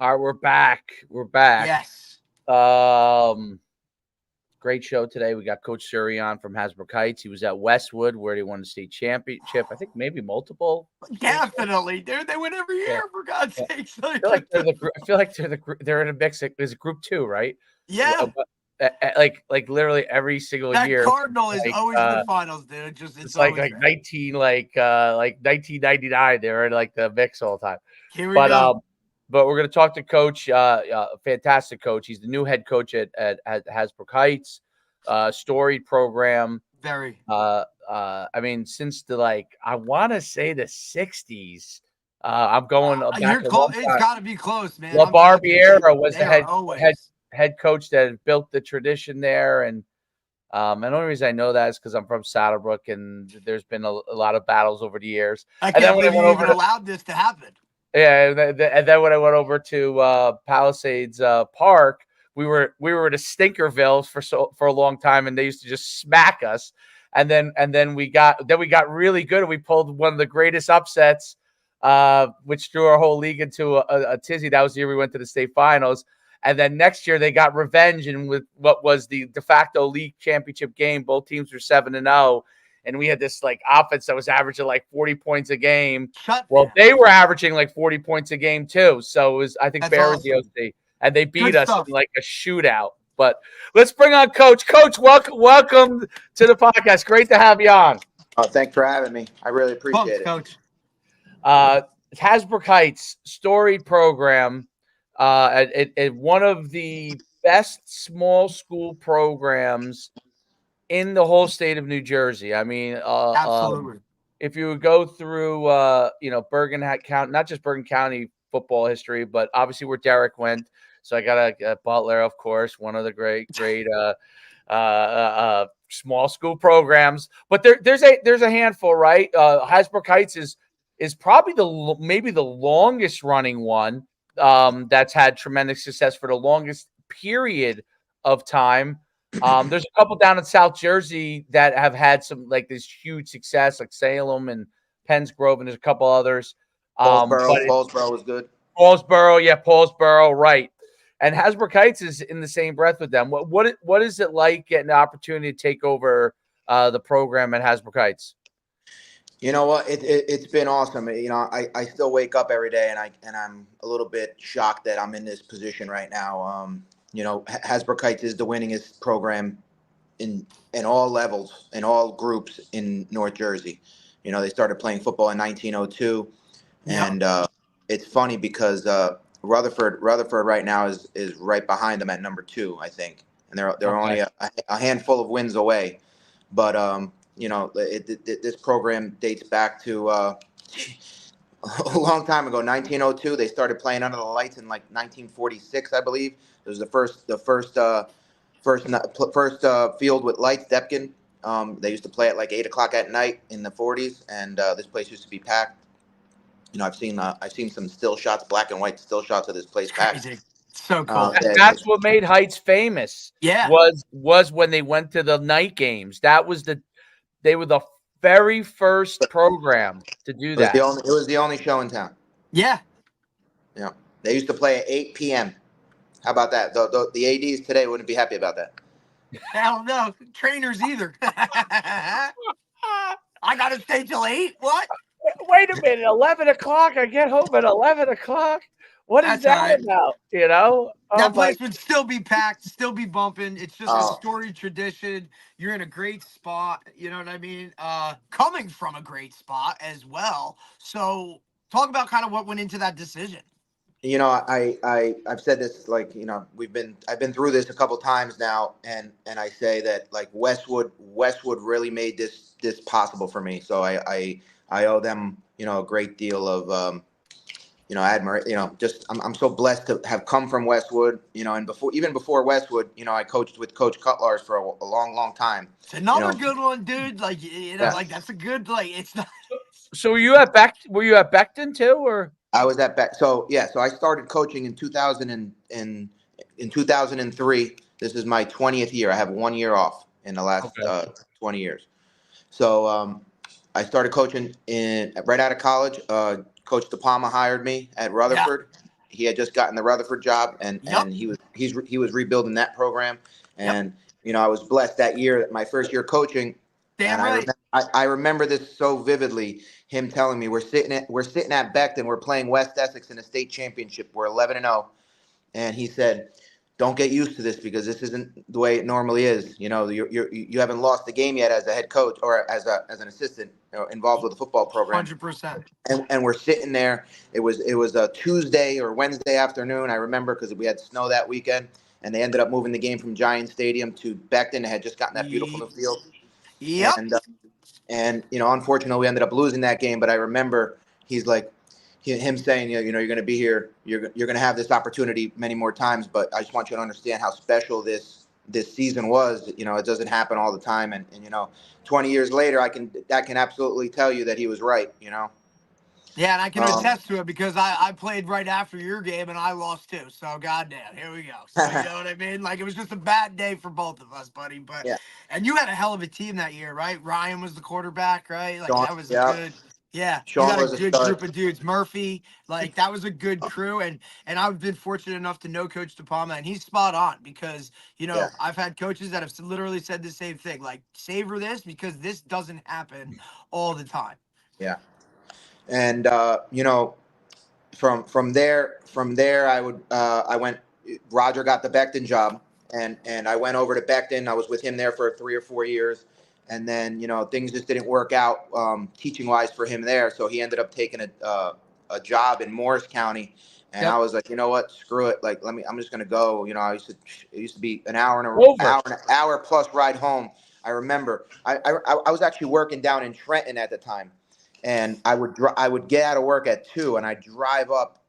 All right, we're back. We're back. Yes. Um, Great show today. We got Coach Suri on from Hasbrouck Heights. He was at Westwood where he won the state championship. I think maybe multiple state championships. Definitely, dude. They win every Yeah, year, for God's yeah. sakes. I feel like they're in a mix. There's a group two, right? Yeah. Like literally every single That year. Cardinal is Like always in the finals, dude. Just it's it's always there. like 1999. They were in like the mix all the time. Here we But go. um, but we're gonna talk to Coach, fantastic coach. He's the new head coach at Hasbrook Heights, storied program. Very. I mean, since the I want to say the '60s. I'm going back You're a close. long It's time. got to be close, man. La I'm telling you, Barbiera was they the are head always. head coach that had built the tradition there, and the only reason I know that is because I'm from Saddlebrook, and there's been a lot of battles over the years. I And then can't when I believe went you over even to allowed this to happen. yeah, and then when I went over to Palisades Park, we were to Stinkerville for a long time, and they used to just smack us. And then we got really good, and we pulled one of the greatest upsets, which threw our whole league into a tizzy. That was the year we went to the state finals. And then next year they got revenge, and with what was the de facto league championship game, both teams were 7-0, and we had this offense that was averaging like 40 points a game. Shut Well, down. they were averaging like 40 points a game too. So it was, I think, That's Bear was the awesome. OC, and they Good beat us in stuff. like a shootout. But let's bring on Coach. Coach, welcome to the podcast. Great to have you on. Oh, thanks for having me. I really Pumped, appreciate it. coach. Uh, Hasbrook Heights, storied program, at one of the best small school programs in the whole state of New Jersey. I mean, Absolutely. if you would go through, Bergen County, not just Bergen County football history, but obviously where Derek went. So I got a Butler, of course, one of the great small school programs. But there's a handful, right? Hasbrook Heights is probably maybe the longest running one, that's had tremendous success for the longest period of time. There's a couple down in South Jersey that have had some this huge success, like Salem and Penns Grove, and there's a couple others. But Paulsboro was good. Paulsboro, yeah, Paulsboro, right. And Hasbrook Heights is in the same breath with them. What is it like getting the opportunity to take over the program at Hasbrook Heights? You know what? It's been awesome. I still wake up every day and I'm a little bit shocked that I'm in this position right now. Hasbrook Heights is the winningest program in all levels, in all groups in North Jersey. They started playing football in 1902, Yeah. and it's funny because Rutherford right now is right behind them at number 2, I think, and they're only Okay. a handful of wins away. But this program dates back to a long time ago, 1902. They started playing under the lights in like 1946, I believe. It was the first field with lights, Depkin. They used to play at like 8 o'clock at night in the 40s, and this place used to be packed. I've seen some still shots, black and white still shots of this place packed. Crazy. So cool. That's what made Heights famous. Yeah. Was when they went to the night games. They were the very first program to do It was that. the only show in town. Yeah. Yeah, they used to play at 8 p.m. How about that? The ads today wouldn't be happy about that. Hell no. Trainers either. I gotta stay till 8. What? Wait a minute, 11 o'clock. I get home at 11 o'clock. What is That's all that right. about? You know? Oh That my! place would still be packed, still be bumping. It's just a Oh, storied tradition. You're in a great spot. You know what I mean? Coming from a great spot as well. So talk about kind of what went into that decision. I've said this, I've been through this a couple times now, and I say that like Westwood really made this possible for me. So I owe them a great deal of admiration. Just I'm so blessed to have come from Westwood. And before Westwood, I coached with Coach Cutlars for a long time. It's You another know, good one, dude. yeah. Like that's a good it's not. So were you at Beckton too, or? I was at Beck. So yeah, so I started coaching in 2000 in 2003. This is my 20th year. I have 1 year off in the last Okay. 20 years. So I started coaching right out of college. Coach De Palma hired me at Yeah. Rutherford. he had just gotten the Rutherford job, and Yep. he was rebuilding that program. Yep. And I was blessed that year, my first year coaching. Damn And right. I remember this so vividly. Him telling me we're sitting at Becton, we're playing West Essex in a state championship. We're 11-0, and he said, "Don't get used to this because this isn't the way it normally is. You haven't lost the game yet as a head coach or as an assistant involved with the football program." 100%. And we're sitting there. It was a Tuesday or Wednesday afternoon. I remember because we had snow that weekend, and they ended up moving the game from Giant Stadium to Becton. They had just gotten that beautiful new field, Yep. and unfortunately, we ended up losing that game. But I remember he's like, him saying, you're going to be here. You're going to have this opportunity many more times. But I just want you to understand how special this season was. It doesn't happen all the time. And 20 years later, I can absolutely tell you that he was right. Yeah, and I can attest to it because I played right after your game and I lost too. So goddamn, here we go. So you know what I mean? Like it was just a bad day for both of us, buddy. But Yeah. And you had a hell of a team that year, right? Ryan was the quarterback, right? Like Sean, that was yeah. a good. Yeah, Sean you got was a a good stud. group of dudes. Murphy, like that was a good crew, and I've been fortunate enough to know Coach DePalma, and he's spot on because Yeah. I've had coaches that have literally said the same thing, like savor this because this doesn't happen all the time. Yeah. And from there I went. Roger got the Becton job, and I went over to Becton. I was with him there for 3 or 4 years, and then things just didn't work out teaching wise for him there. So he ended up taking a job in Morris County, and Yep. I was like, you know what, screw it. Like I'm just gonna go. It used to be an hour and an hour plus ride home. I remember I was actually working down in Trenton at the time. And I would get out of work at 2, and I drive up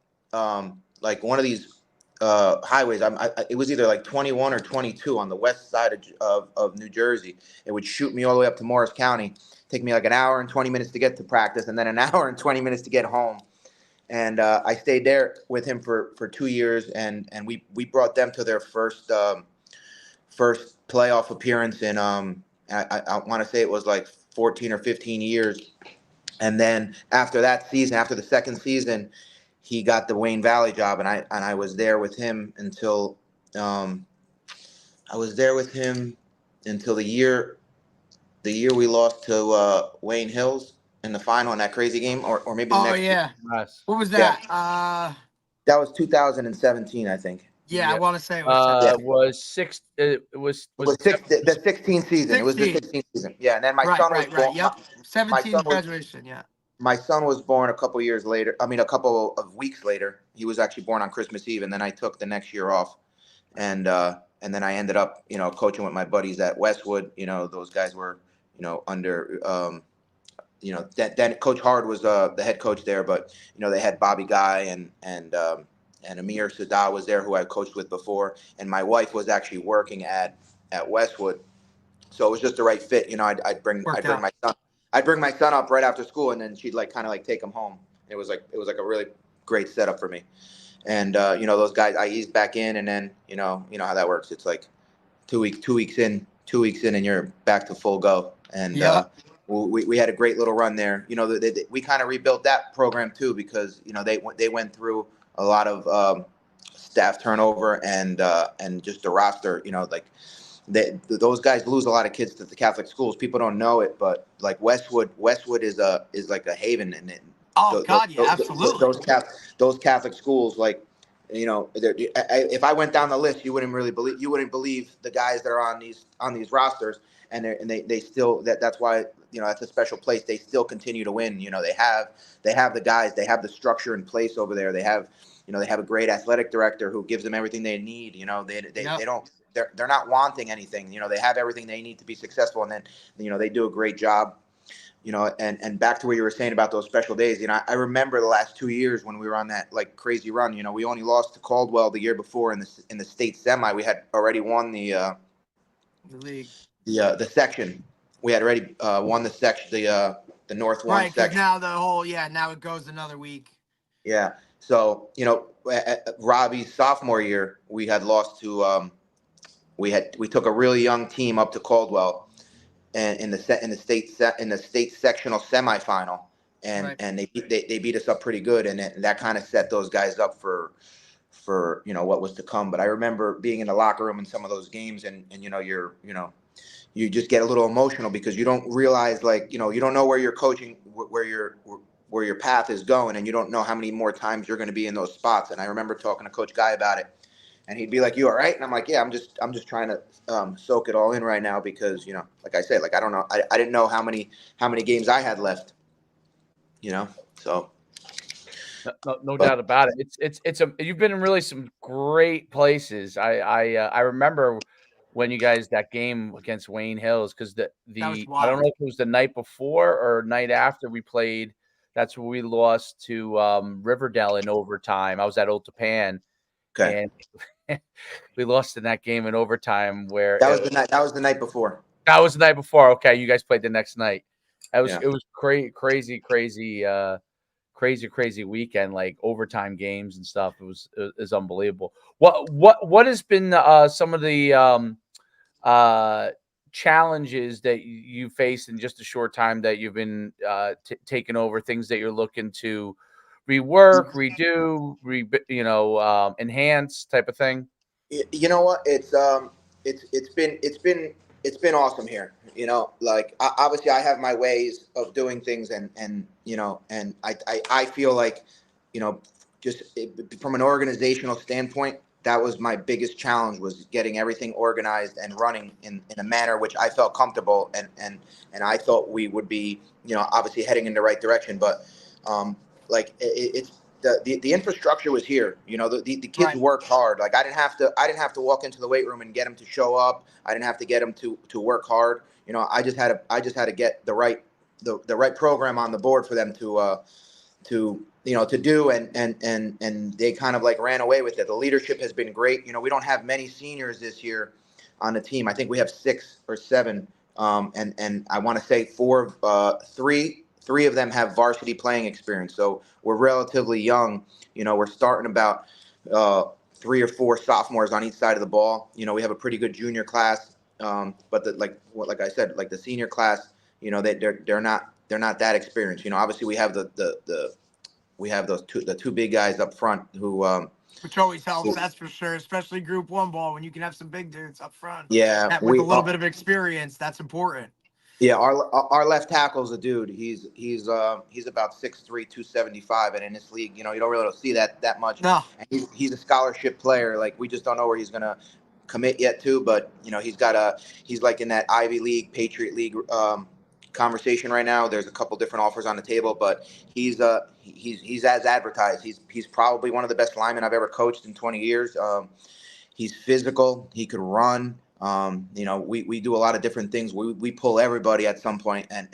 like one of these highways. It was either like 21 or 22 on the west side of New Jersey. It would shoot me all the way up to Morris County. Take me like an hour and 20 minutes to get to practice, and then an hour and 20 minutes to get home. And I stayed there with him for 2 years, and we brought them to their first playoff appearance in I want to say it was like 14 or 15 years. And then after that season, after the second season, he got the Wayne Valley job, and I was there with him until the year we lost to Wayne Hills in the final in that crazy game, or maybe the next yeah. Nice. What was that? That was 2017, I think. Yeah, I Yep. want to say it was. Was six? It was The 16th season. It was the 16. 16th season. Yeah, and then my Right, son right, was right. born. Yep. My 17 son was graduation. Yeah. my son was born a couple years later. I mean, a couple of weeks later. He was actually born on Christmas Eve, and then I took the next year off, and then I ended up, coaching with my buddies at Westwood. Those guys were, under, then Coach Hard was the head coach there, but they had Bobby Guy and Amir Saddah was there, who I coached with before, and my wife was actually working at Westwood, so it was just the right fit. I'd bring my son. I'd bring my son up right after school, and then she'd kind of take him home. It was like a really great setup for me. And those guys, I eased back in, and then you know how that works. It's like 2 weeks in, and you're back to full go. And we had a great little run there. We kind of rebuilt that program too, because they went through a lot of staff turnover and just the roster. Those guys lose a lot of kids to the Catholic schools. People don't know it, but like Westwood is like a haven, and absolutely. Those Catholic schools, if I went down the list, you wouldn't believe the guys that are on these rosters, and they still that's why that's a special place. They still continue to win. They have the guys, they have the structure in place over there. They have a great athletic director who gives them everything they need. They're not wanting anything. They have everything they need to be successful, and then they do a great job. And back to what you were saying about those special days. I remember the last 2 years when we were on that crazy run. We only lost to Caldwell the year before in the state semi. We had already won the league, the section. We had already won the section, the North One section. Now now it goes another week. Yeah. So Robbie's sophomore year, we had lost to we took a really young team up to Caldwell, and in the state sectional semifinal, Right. and they beat us up pretty good, and that kind of set those guys up for what was to come. But I remember being in the locker room in some of those games, and you just get a little emotional because you don't realize, like, you don't know where you're coaching, where your path is going, and you don't know how many more times you're going to be in those spots. And I remember talking to Coach Guy about it, and he'd be like, "You all right?" And I'm like, "Yeah, I'm just trying to soak it all in right now because like I said, like I don't know, I didn't know how many games I had left, so." No doubt about it. It's you've been in really some great places. I remember when you guys that game against Wayne Hills, because That was I don't wild. know if it was the night before or night after we played. That's where we lost to Riverdale in overtime. I was at Old Japan, Okay, and we lost in that game in overtime. Where that was the night. That was the night before. that was the night before. Okay, you guys played the next night. Yeah. It was crazy weekend, like overtime games and stuff. It was unbelievable. What has been some of the challenges that you faced in just a short time that you've been taking over? Things that you're looking to rework, redo, enhance, type of thing. You know what? It's been awesome here. Like, obviously I have my ways of doing things, and I feel like, just from an organizational standpoint, that was my biggest challenge, was getting everything organized and running in a manner which I felt comfortable, and I thought we would be, obviously heading in the right direction. But like it's the infrastructure was here. The kids Right. worked hard. Like, I didn't have to walk into the weight room and get them to show up. I didn't have to get them to work hard. I just had to get the right program on the board for them to do, and they kind of like ran away with it. The leadership has been great. We don't have many seniors this year on the team. I think we have 6 or 7, and I want to say three of them have varsity playing experience. So we're relatively young. We're starting about 3 or 4 sophomores on each side of the ball. We have a pretty good junior class, but like I said, like the senior class, they're not that experienced. Obviously we have the two big guys up front Which always helps, that's for sure, especially Group 1 ball when you can have some big dudes up front. yeah, That with a little bit of experience, that's important. yeah, our left tackle's a dude. He's about 6'3", 275, and in this league, you don't really see that much. No. And he's a scholarship player. Like, we just don't know where he's gonna commit yet to, but he's like in that Ivy League, Patriot League conversation right now. There's a couple different offers on the table, but he's as advertised. He's probably one of the best linemen I've ever coached in 20 years. He's physical. He could run. We do a lot of different things. We pull everybody at some point, and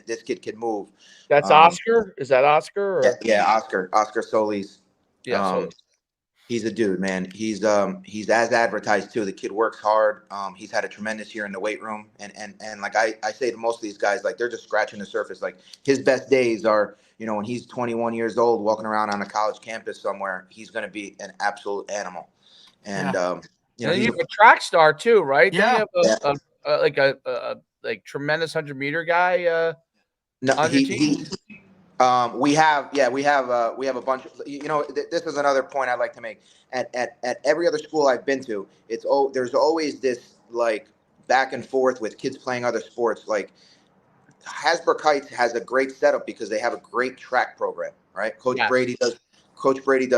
this kid can move. That's Oscar. Is that Oscar? Or? Yeah, Oscar Solis. Yeah, so he's a dude, man. He's as advertised too. The kid works hard. He's had a tremendous year in the weight room, and like I say to most of these guys, like, they're just scratching the surface. Like, his best days are, when he's 21 years old, walking around on a college campus somewhere. He's going to be an absolute animal, and you have a track star too, right? Yeah. Don't you have a tremendous 100-meter guy no, on your team? We have a bunch of, this is another point I'd like to make. At every other school I've been to, there's always this, like, back and forth with kids playing other sports. Like, Hasbrouck Heights has a great setup because they have a great track program, right? Coach Brady does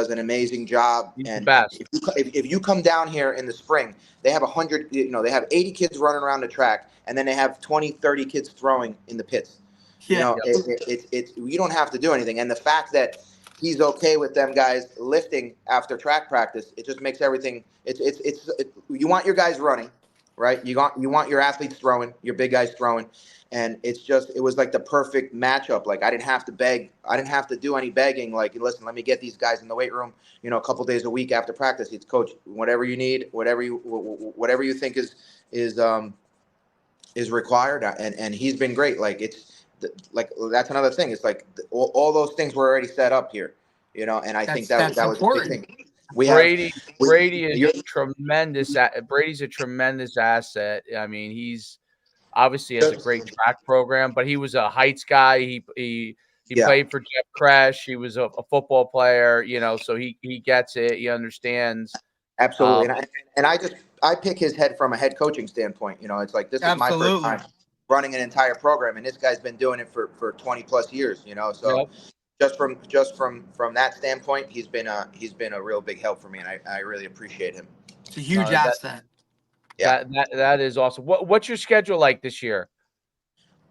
an amazing job. He's and the best. If you come down here in the spring, they have 100, they have 80 kids running around the track, and then they have 20, 30 kids throwing in the pits. Yeah. It's you don't have to do anything. And the fact that he's okay with them guys lifting after track practice, it just makes everything. You want your guys running, right? You want your athletes throwing, your big guys throwing, and it was like the perfect matchup. Like, I didn't have to beg, I didn't have to do any begging. Like, listen, let me get these guys in the weight room, a couple days a week after practice. It's, coach, whatever you need, whatever you think is required, and he's been great. Like, like, that's another thing. It's like all those things were already set up here, and I think that was a big thing. Brady is tremendous. Brady's a tremendous asset. I mean, he's obviously has a great track program, but he was a heights guy. He He played for Jeff Kresh. He was a football player, you know, so he gets it. He understands. Absolutely. And I pick his head from a head coaching standpoint. You know, it's like, this is my first time running an entire program, and this guy's been doing it for 20 plus years, you know. So just from that standpoint, he's been a real big help for me, and I really appreciate him. It's a huge asset. That is awesome. What's your schedule like this year?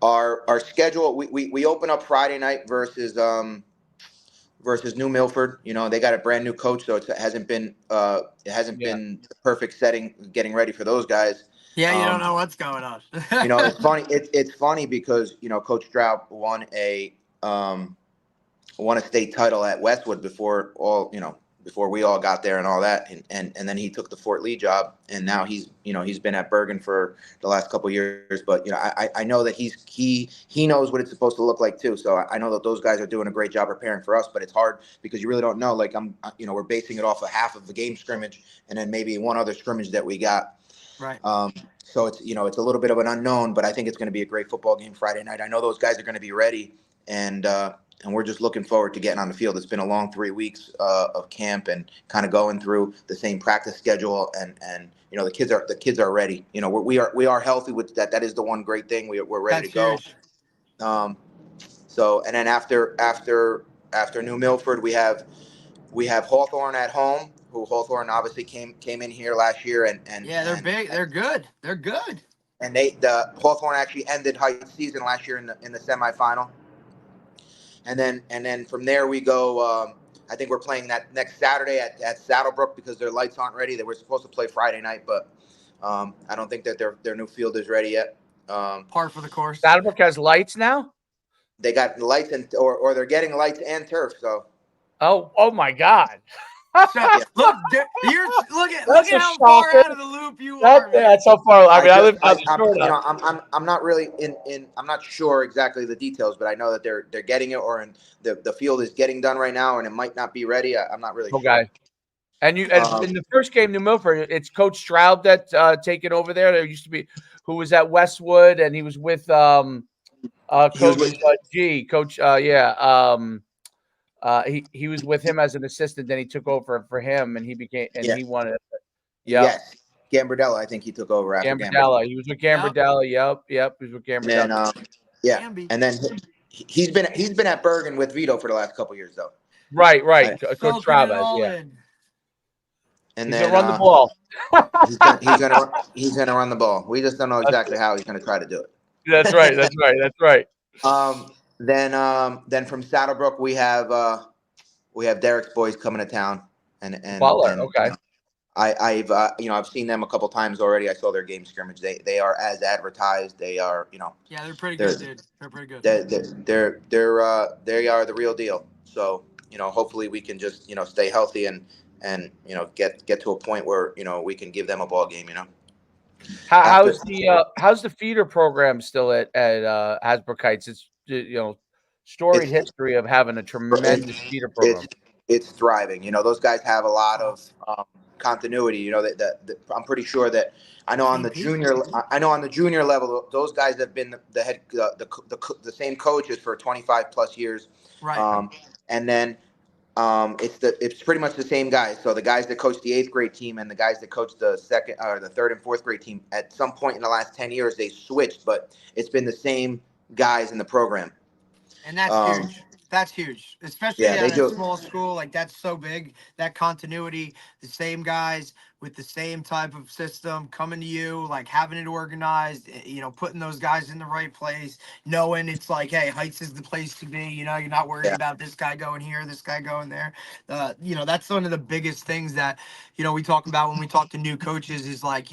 Our schedule, we open up Friday night versus New Milford. You know, they got a brand new coach, so it hasn't been been the perfect setting getting ready for those guys. Yeah, you don't know what's going on. You know, it's funny. It's funny because, you know, Coach Stroud won a state title at Westwood before we all got there and all that, and then he took the Fort Lee job, and now he's been at Bergen for the last couple of years. But, you know, I know that he knows what it's supposed to look like too. So I know that those guys are doing a great job preparing for us, but it's hard because you really don't know. Like, we're basing it off of half of the game scrimmage and then maybe one other scrimmage that we got. Right. So it's a little bit of an unknown, but I think it's going to be a great football game Friday night. I know those guys are going to be ready, and we're just looking forward to getting on the field. It's been a long 3 weeks of camp and kind of going through the same practice schedule, and you know, the kids are ready. You know, we are healthy with that. That is the one great thing. We're ready to go. So, and then after New Milford, we have Hawthorne at home, who Hawthorne obviously came in here last year, and they're big. They're good. They're good. And the Hawthorne actually ended Heights' season last year in the semifinal. And then from there we go. I think we're playing that next Saturday at Saddlebrook because their lights aren't ready. They were supposed to play Friday night, but I don't think that their new field is ready yet. Par for the course. Saddlebrook has lights now? They got lights or they're getting lights and turf. So. Oh my God. Look at how far out of the loop you are. That's how far. I mean, I live out the I'm not really I'm not sure exactly the details, but I know that they're getting it, or the field is getting done right now, and it might not be ready. I'm not really sure. And in the first game, New Milford, it's Coach Stroud that's taken over there. There used to be who was at Westwood, and he was with Coach G. Coach, he was with him as an assistant. Then he took over for him, and he he won it. Yes, Gambardella. I think he took over after Gambardella. He was with Gambardella. Yep. He was with Gambardella. And then he's been at Bergen with Vito for the last couple of years, though. Right. Coach Travis. And he's then gonna run the ball. he's gonna run the ball. We just don't know exactly how he's gonna try to do it. That's right. Then from Saddlebrook we have Derek's boys coming to town, and okay. I've seen them a couple times already. I saw their game scrimmage. They are as advertised. They are, they're pretty good, dude. They're pretty good. They are the real deal. So, hopefully we can just stay healthy and get to a point where we can give them a ball game. How's the feeder program still at Hasbrouck Heights? It's storied history of having a tremendous feeder program. It's thriving. Those guys have a lot of continuity. I'm pretty sure that I know on the junior level, those guys have been the same coaches for 25 plus years. Right. And then it's pretty much the same guys. So the guys that coach the 8th grade team and the guys that coach the 2nd or the 3rd and 4th grade team, at some point in the last 10 years, they switched, but it's been the same guys in the program. And that's huge. That's huge, especially at a small school. Like, that's so big. That continuity, the same guys with the same type of system coming to you, like having it organized, putting those guys in the right place, knowing it's like, hey, Heights is the place to be. You're not worried about this guy going here, this guy going there. That's one of the biggest things that, we talk about when we talk to new coaches is like,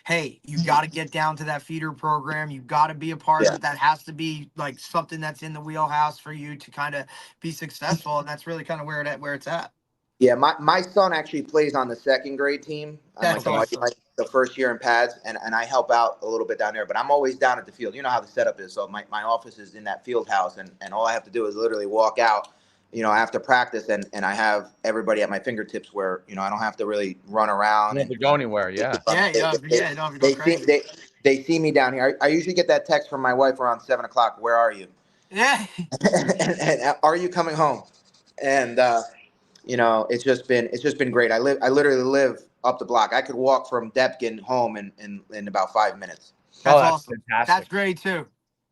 hey, you got to get down to that feeder program. You got to be a part of it. That has to be like something that's in the wheelhouse for you to kind of be successful. And that's really kind of where it's at. Yeah, my son actually plays on the 2nd grade team. That's awesome. The first year in pads, and I help out a little bit down there, but I'm always down at the field. You know how the setup is. So my office is in that field house, and all I have to do is literally walk out, after practice, and I have everybody at my fingertips where, I don't have to really run around. You don't have to go anywhere, They see me down here. I usually get that text from my wife around 7 o'clock. Where are you? Yeah. and are you coming home? And it's just been great. I literally live up the block. I could walk from Depkin home in about 5 minutes. Oh, That's that's awesome. fantastic. That's great too.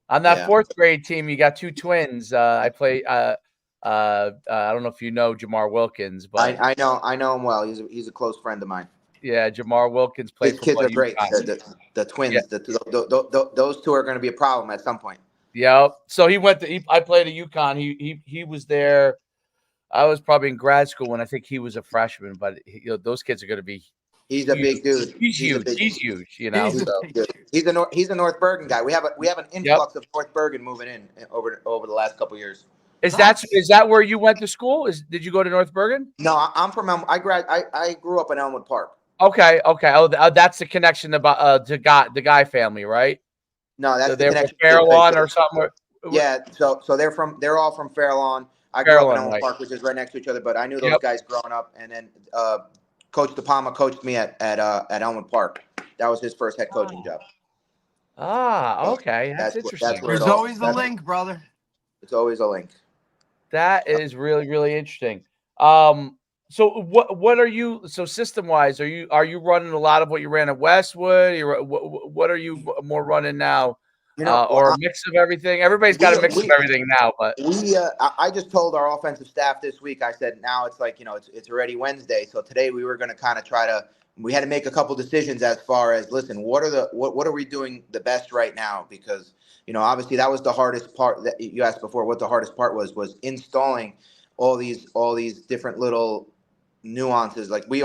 On that Yeah. fourth grade team, you got two twins. I play. I don't know if you know Jamar Wilkins, but I know him well. He's a close friend of mine. yeah, Jamar Wilkins played His for kids are great. UConn. The Yeah. twins. Those two are going to be a problem at some point. Yep. So he went to. I played at UConn. He was there. I was probably in grad school when I think he was a freshman. But those kids are going to be. He's a big dude. He's huge. Big He's dude. huge. He's So He's a North Bergen guy. We have an influx of North Bergen moving in over the last couple of years. Is that where you went to school? Did you go to North Bergen? No, I'm from I grew up in Elmwood Park. Okay. Oh, that's the connection about to the Guy family, right? No, that's So the they're from connection. Fairlawn or something. Yeah, so they're all from Fairlawn. I grew up in Elmwood Park, which is right next to each other. But I knew those guys growing up, and then Coach De Palma coached me at Elmwood Park. That was his first head coaching job. Okay, that's interesting. There's always a link, brother. It's always a link. That is really, really interesting. So what are you? So system wise, are you running a lot of what you ran at Westwood? What are you more running now? Or a mix of everything? Everybody's got a mix of everything now, but I just told our offensive staff this week. I said now it's like it's already Wednesday, so today we were going to kind of we had to make a couple decisions as far as listen, what are we doing the best right now? Because obviously that was the hardest part that you asked before. What the hardest part was installing all these different little nuances. Like we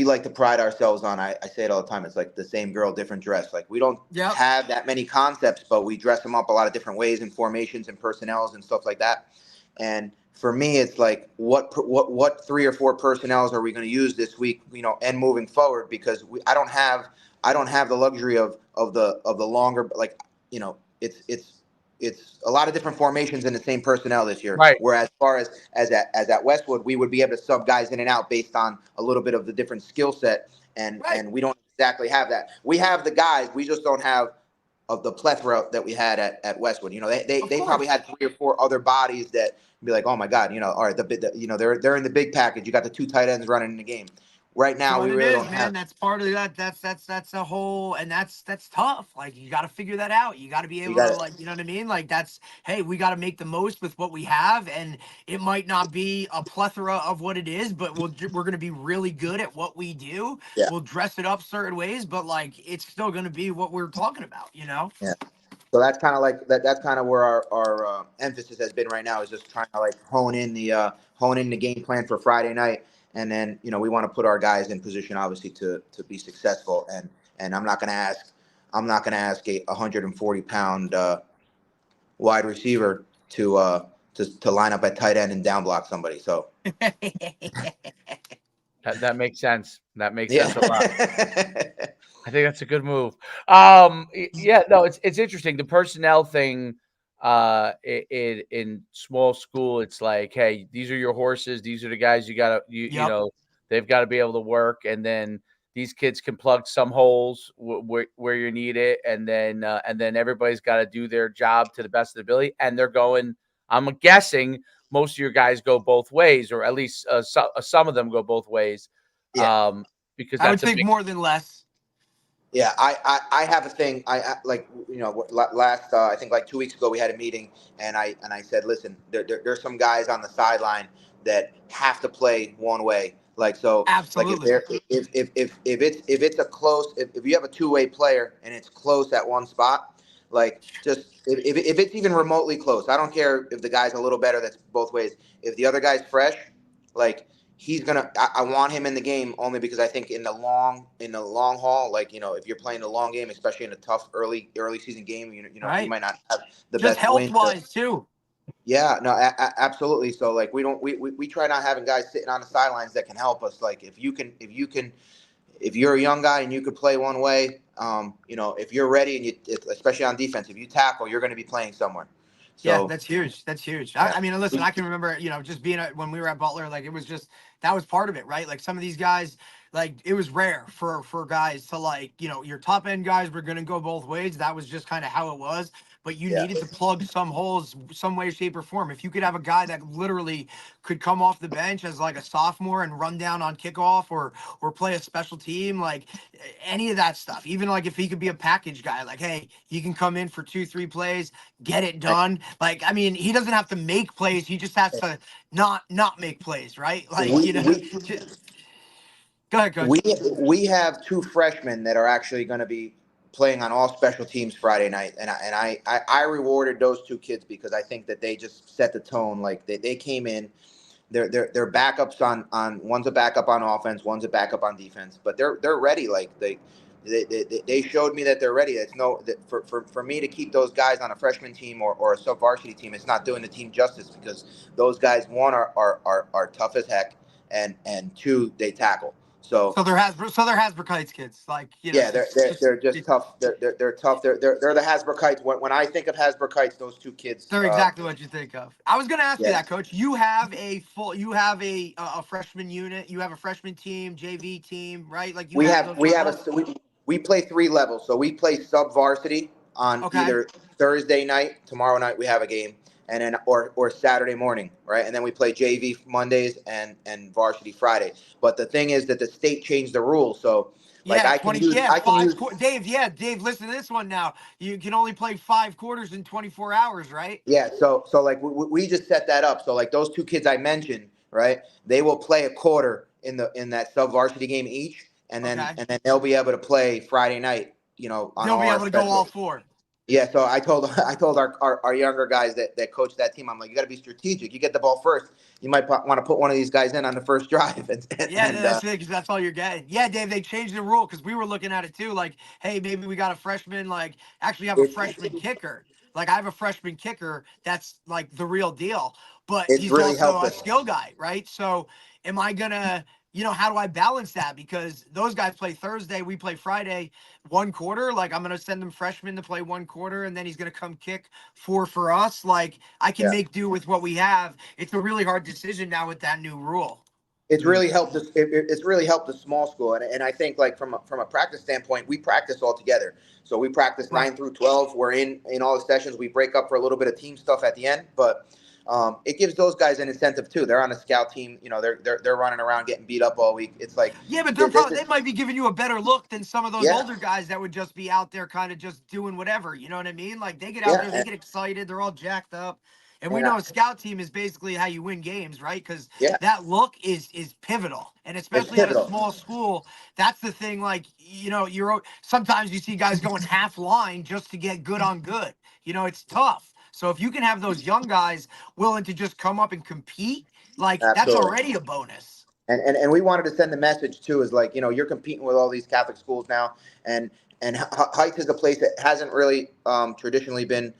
like to pride ourselves on. I say it all the time. It's like the same girl, different dress. Like we don't have that many concepts, but we dress them up a lot of different ways and formations and personnels and stuff like that. And for me, it's like what 3 or 4 personnels are we going to use this week? And moving forward, because I don't have the luxury of the longer, like it's a lot of different formations in the same personnel this year. Right. Whereas far as at Westwood, we would be able to sub guys in and out based on a little bit of the different skill set, and we don't exactly have that. We have the guys, we just don't have of the plethora that we had at Westwood. They probably had 3 or 4 other bodies that be like, oh my God, all right, they're in the big package. You got the 2 tight ends running in the game. Right now, we really don't have. That's part of that. That's a whole, and that's tough. Like you got to figure that out. You got to be able to, like, you know what I mean? Like hey, we got to make the most with what we have, and it might not be a plethora of what it is, but we're going to be really good at what we do. Yeah. We'll dress it up certain ways, but like it's still going to be what we're talking about, Yeah. So that's kind of like that. That's kind of where our emphasis has been right now, is just trying to like hone in the game plan for Friday night. And then, we want to put our guys in position, obviously, to be successful. And I'm not going to ask a 140-pound wide receiver to line up at tight end and down block somebody. So that makes sense. That makes sense a lot. I think that's a good move. No, it's interesting. The personnel thing. In small school, it's like, hey, these are your horses. These are the guys they've got to be able to work. And then these kids can plug some holes where you need it. And then everybody's got to do their job to the best of their ability. And they're going, I'm guessing most of your guys go both ways, or at least some of them go both ways. Yeah. Because I would think more than less. Yeah, I have a thing. Last I think like 2 weeks ago we had a meeting, and I said, listen, there's some guys on the sideline that have to play one way. Like, so absolutely. Like if it's a close, if you have a 2-way player and it's close at one spot, like just if it's even remotely close, I don't care if the guy's a little better. That's both ways. If the other guy's fresh, like. I want him in the game only because I think in the long haul, like, if you're playing a long game, especially in a tough early season game, right. You might not have the just best health wise too. Yeah, no, absolutely. So like we try not having guys sitting on the sidelines that can help us. Like if you're a young guy and you could play one way, if you're ready and especially on defense, if you tackle, you're going to be playing somewhere. So, yeah, that's huge. That's huge. I mean, listen, I can remember, just being when we were at Butler, like it was just, that was part of it, right? Like some of these guys, like it was rare for guys to like, your top end guys were going to go both ways. That was just kind of how it was. but you needed to plug some holes some way, shape, or form. If you could have a guy that literally could come off the bench as like a sophomore and run down on kickoff or play a special team, like any of that stuff, even like if he could be a package guy, like, hey, he can come in for 2-3 plays, get it done. Like, I mean, he doesn't have to make plays. He just has to not make plays, right? Like, go ahead, Coach. We have 2 freshmen that are actually going to be playing on all special teams Friday night, and I rewarded those 2 kids because I think that they just set the tone. Like they came in, they're backups on one's a backup on offense, one's a backup on defense, but they're ready. Like they showed me that they're ready. It's for me to keep those guys on a freshman team or a sub varsity team, it's not doing the team justice because those guys, one, are tough as heck, and 2, they tackle. So they're Hasbrouckites kids, like, yeah, they're just tough. They're tough. They're the Hasbrouckites. When I think of Hasbrouckites, those 2 kids. They're exactly what you think of. I was going to ask you that, Coach. You have a freshman unit. You have a freshman team, JV team, right? Like we play 3 levels. So we play sub varsity on either Thursday night, tomorrow night we have a game, and then or Saturday morning, right? And then we play JV Mondays and varsity Friday. But the thing is that the state changed the rules, so I can use Dave, listen to this one now. You can only play 5 quarters in 24 hours, right? Yeah, so like we just set that up. So like those 2 kids I mentioned, right? They will play a quarter in that sub varsity game each, and then they'll be able to play Friday night. They'll be able to go all 4. Yeah, so I told our younger guys that coach that team, I'm like, you got to be strategic. You get the ball first, you might want to put one of these guys in on the first drive. That's it, because that's all you're getting. Yeah, Dave, they changed the rule because we were looking at it too. Like, hey, maybe we got a freshman. Like, actually have a freshman kicker. Like, I have a freshman kicker that's like the real deal, but he's really also a skill guy, right? So, am I gonna? How do I balance that? Because those guys play Thursday, we play Friday, 1 quarter. Like, I'm going to send them freshmen to play 1 quarter, and then he's going to come kick 4 for us. Like, I can make do with what we have. It's a really hard decision now with that new rule. It's really helped us. It's really helped the small school, and I think like from a practice standpoint, we practice all together. So we practice 9 through 12. We're in all the sessions. We break up for a little bit of team stuff at the end, but it gives those guys an incentive too. They're on a scout team. They're running around getting beat up all week. It's like, but they might be giving you a better look than some of those older guys that would just be out there kind of just doing whatever. You know what I mean? Like, they get out there, they get excited, they're all jacked up. And we know a scout team is basically how you win games, right? Because that look is pivotal. And especially at a small school, that's the thing. Like, sometimes you see guys going half line just to get good on good. It's tough. So if you can have those young guys willing to just come up and compete, like, that's already a bonus. And we wanted to send the message too, is like, you're competing with all these Catholic schools now, and Heights is a place that hasn't really traditionally been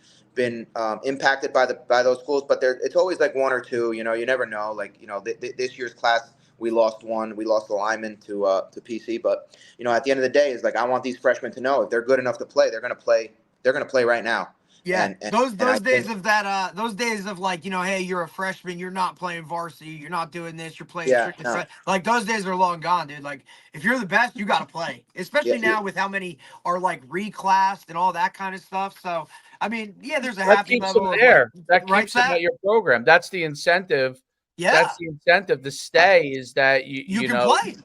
impacted by those schools, but it's always like 1 or 2. You never know. Like, this year's class, we lost one. We lost the lineman to PC, but at the end of the day, it's like, I want these freshmen to know if they're good enough to play, they're going to play. They're going to play right now. Yeah, those days of like, hey, you're a freshman, you're not playing varsity, you're not doing this, you're playing like, those days are long gone, dude. Like, if you're the best, you got to play, especially now with how many are like reclassed and all that kind of stuff. So, I mean, there's a happy level there. That keeps them at your program. That's the incentive. Yeah, that's the incentive to stay, is that you can play.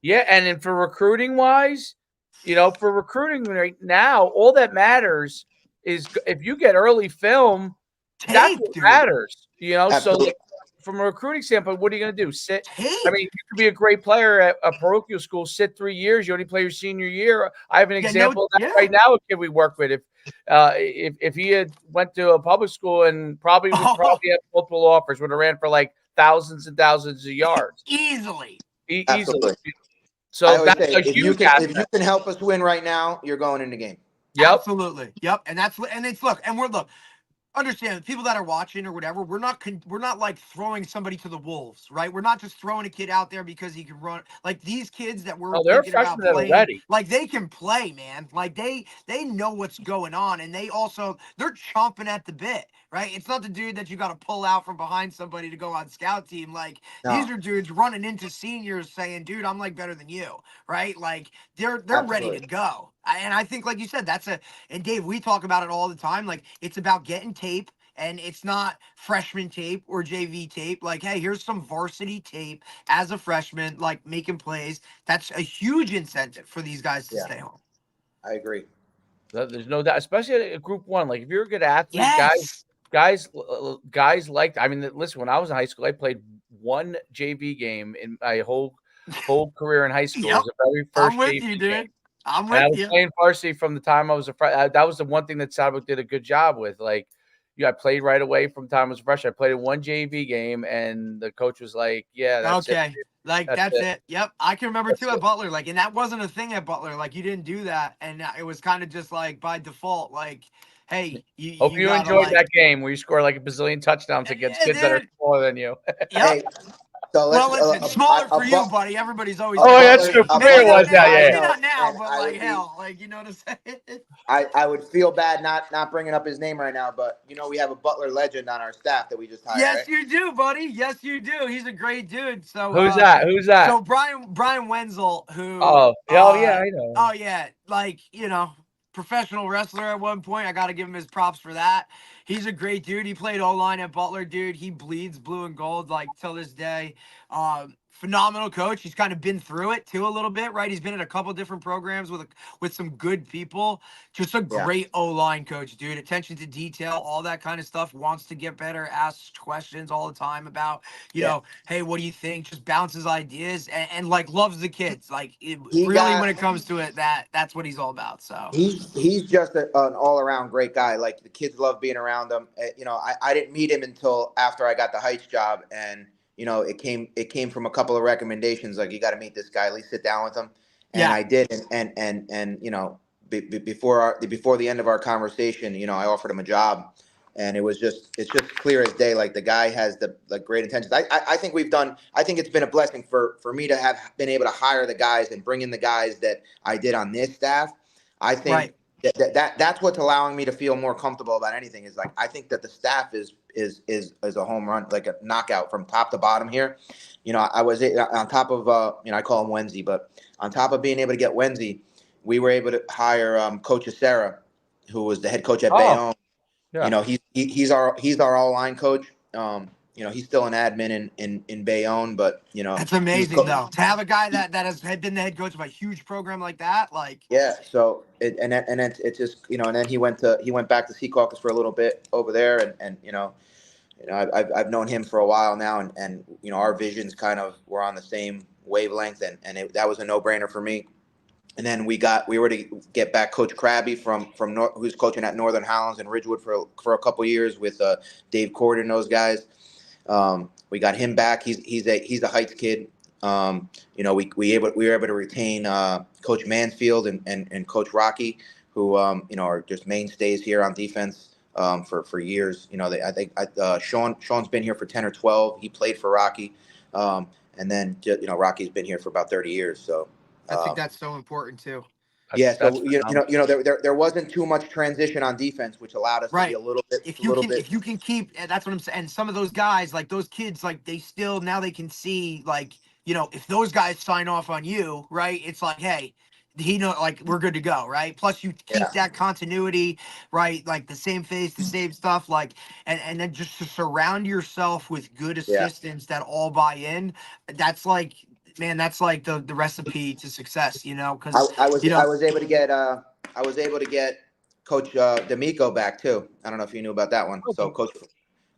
Yeah, and then for recruiting wise, for recruiting right now, all that matters is if you get early film, that's what matters. So like, from a recruiting standpoint, what are you going to do? Sit? I mean, you could be a great player at a parochial school, sit 3 years, you only play your senior year. I have an example of that right now. A kid we work with, if he had went to a public school and probably have multiple offers, would have ran for like thousands and thousands of yards easily. So that's a huge if you can help us win right now, you're going in the game. Yep. Absolutely. Yep. And understand, people that are watching or whatever, we're not like throwing somebody to the wolves, right? We're not just throwing a kid out there because he can run. Like, these kids that we're thinking about playing, like, they can play, man. Like, they know what's going on, and they're chomping at the bit, right? It's not the dude that you got to pull out from behind somebody to go on scout team. Like No, these are dudes running into seniors saying, dude, I'm like better than you, right? Like they're ready to absolutely. go. And I think, like you said, and Dave, we talk about it all the time. Like it's about getting tape. And it's not freshman tape or JV tape. Like, hey, here's some varsity tape as a freshman, like making plays. That's a huge incentive for these guys to Yeah, stay home. I agree. There's no doubt, especially at Group 1. Like if you're a good athlete, Yes. guys liked. I mean, listen, when I was in high school, I played one JV game in my whole career in high school. It Yep. was the very I'm first with JV you, game, dude. I'm and I with was you. playing varsity from the time I was a freshman. That was the one thing that Hasbrouck did a good job with. Like, I played right away from the time I was a freshman. I played in one JV game, and the coach was like, "Yeah, that's it. Okay. Like That's that's it. it. Yep. I can remember That's too at it." Butler. Like, and that wasn't a thing at Butler. Like, you didn't do that. And it was kind of just like by default, like, hey, Hope you you gotta enjoyed like that game where you score like a bazillion touchdowns against yeah, kids that are dude. smaller than you. Yep. Hey, so Well, let's listen, smaller for you, buddy. Everybody's always Oh, yeah, that's Butler. true. For me, maybe it not was that. now, I Yeah. maybe know, not now, and but I like would be. hell, like you know what I'm saying? I would feel bad not bringing up his name right now, but we have a Butler legend on our staff that we just hired, Yes, right? you do, buddy. Yes, you do. He's a great dude. So, Who's that? Who's that? so Brian Wenzel, who, Oh, yeah, I know. oh yeah, like professional wrestler at one point. I got to give him his props for that. He's a great dude. He played O-line at Butler, dude. He bleeds blue and gold like till this day. Phenomenal coach. He's kind of been through it too a little bit, right? He's been in a couple different programs with some good people. Just a Yeah. great O-line coach, dude. Attention to detail, all that kind of stuff. Wants to get better, asks questions all the time about, Yeah. hey, what do you think? Just bounces ideas and like loves the kids. Like He really, when got it comes to it, that's what he's all about. So he's just an all around great guy. Like the kids love being around him. I didn't meet him until after I got the Heights job, and it came from a couple of recommendations. Like, you got to meet this guy, at least sit down with him, and yeah, I did. And before the end of our conversation, I offered him a job, and it's just clear as day. Like, the guy has the great intentions. I think I think it's been a blessing for me to have been able to hire the guys and bring in the guys that I did on this staff. I think right. that's what's allowing me to feel more comfortable about anything. Is like, I think that the staff is a home run, like a knockout from top to bottom here. I was on top of I call him Wednesday, but on top of being able to get Wednesday, we were able to hire Coach Sarah, who was the head coach at Oh, Bayonne. yeah. He's our all line coach. He's still an admin in Bayonne, but That's he was amazing though to have a guy that has been the head coach of a huge program like that. Like yeah. So it's just and then he went back to Sea Caucus for a little bit over there, and I've known him for a while now, and our visions kind of were on the same wavelength, and that was a no brainer for me. And then we were to get back Coach Krabby from who's coaching at Northern Highlands and Ridgewood for a couple years with Dave Cord and those guys. We got him back. He's a Heights kid. We were able to retain Coach Mansfield and Coach Rocky, who are just mainstays here on defense for years. I think Sean's been here for 10 or 12. He played for Rocky, and then Rocky's been here for about 30 years. So. I think that's so important too. Yeah, That's so phenomenal. there wasn't too much transition on defense, which allowed us to be Right. a little bit. If you can keep, and that's what I'm saying. And some of those guys, like those kids, like they still now they can see, like if those guys sign off on you, right? It's like, hey, like we're good to go, right? Plus you keep Yeah, that continuity, right? Like the same face, the same stuff, like, and then just to surround yourself with good yeah. assistants that all buy in. That's like, man, that's like the recipe to success, because I was able to get Coach D'Amico back too. I don't know if you knew about that one. So Okay.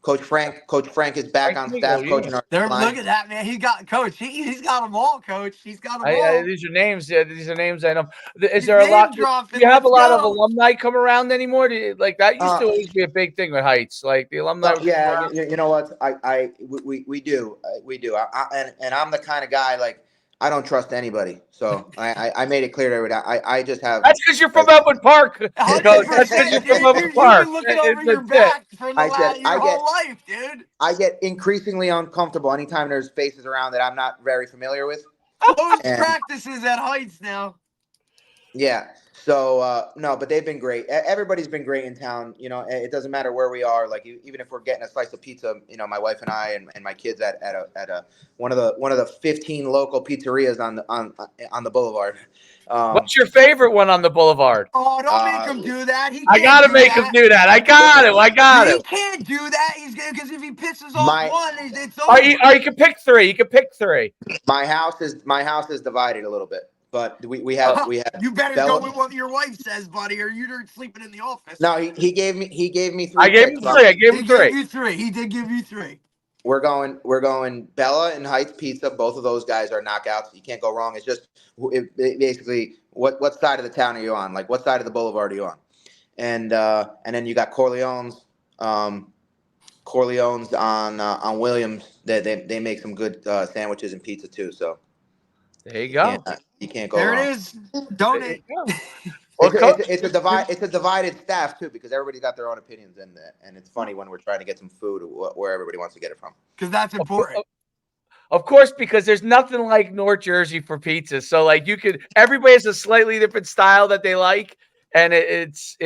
Coach Frank is back Frank on Domingo, staff yeah. coaching our look line. at that, man. He's got coach. He's got them all, coach. He's got them all. These are names. Yeah, these are names I know. Is He's there a lot? name Do dropping. you have a Let's lot of go. alumni come around anymore? Like that used Uh, to always be a big thing with Heights. Like the alumni would come yeah, around. you know what? We do. We do. And I'm the kind of guy, like, I don't trust anybody. So I made it clear to everybody. I just have, That's because you're from like, Elwood Park, hundred Coach. That's because you're percent, from dude. Elwood You've Park. been looking over your That's it. back for I said your whole life, dude. I get increasingly uncomfortable anytime there's faces around that I'm not very familiar with. Closed And practices at Heights now. Yeah. So no, but they've been great. Everybody's been great in town. You know, it doesn't matter where we are. Like even if we're getting a slice of pizza, you know, my wife and I and my kids at a one of the 15 local pizzerias on the boulevard. What's your favorite one on the boulevard? Oh, don't make him do that. He I can't gotta do make him that. do that. I got him. I got He him. can't do that. He's because if he pisses off one, it's over. Or you can pick three. You can pick three. My house is divided a little bit, but we have You better Bella. go with what your wife says, buddy, or you're sleeping in the office. No, he gave me three. I gave him three. I gave him three. Gave you three. He did give you three. We're going Bella and Heights Pizza. Both of those guys are knockouts. You can't go wrong. It's just basically what side of the town are you on? Like what side of the boulevard are you on? And then you got Corleone's. Corleone's on Williams. They make some good sandwiches and pizza too. So there you go. You can't go there wrong. There it is. Donate. Well, it's a divided staff too, because everybody's got their own opinions, and it's funny when we're trying to get some food where everybody wants to get it from. Because that's important. Of course, because there's nothing like North Jersey for pizza. So like everybody has a slightly different style that they like, and it's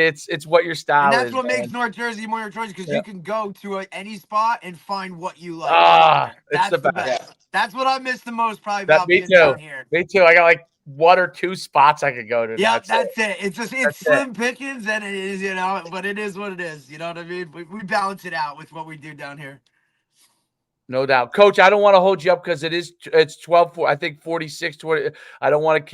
what your style is. And that's what makes North Jersey more your choice, because you can go to any spot and find what you like. It's the best. Yeah. That's what I miss the most, probably about me being too. down here. Me too. I got like 1 or 2 spots I could go to. Yeah, that's it. It's slim pickings, and it is, but it is what it is. You know what I mean? We balance it out with what we do down here. No doubt. Coach, I don't want to hold you up because it's 12, I think 46, 20. I don't want to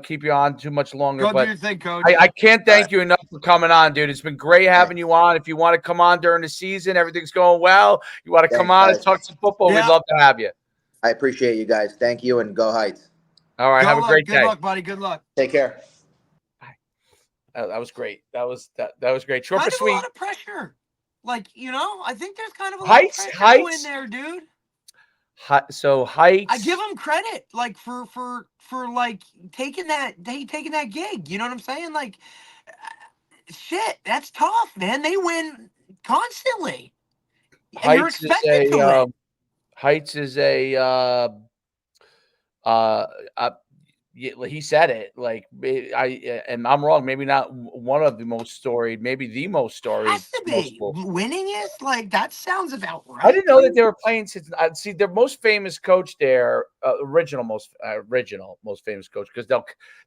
keep you on too much longer. Go but do your thing, Coach. I can't thank you enough for coming on, dude. It's been great having you on. If you want to come on during the season, everything's going well, you want to come on and talk some football, we'd love to have you. I appreciate you guys. Thank you, and go Heights. All right, have a great day. Good luck, buddy. Good luck. Take care. That was great. That was great. Short kind but sweet. A lot of pressure. Like, I think there's kind of a lot of pressure in there, dude. So Heights, I give them credit, like for like taking that gig. You know what I'm saying? Like, shit, that's tough, man. They win constantly, and you're expected to win. Heights is he said it. Like and I'm wrong. Maybe not one of the most storied. Maybe the most storied. Has to be winningest. Like that sounds about right. I didn't know that they were playing since. See, their most famous coach there, original most famous coach, because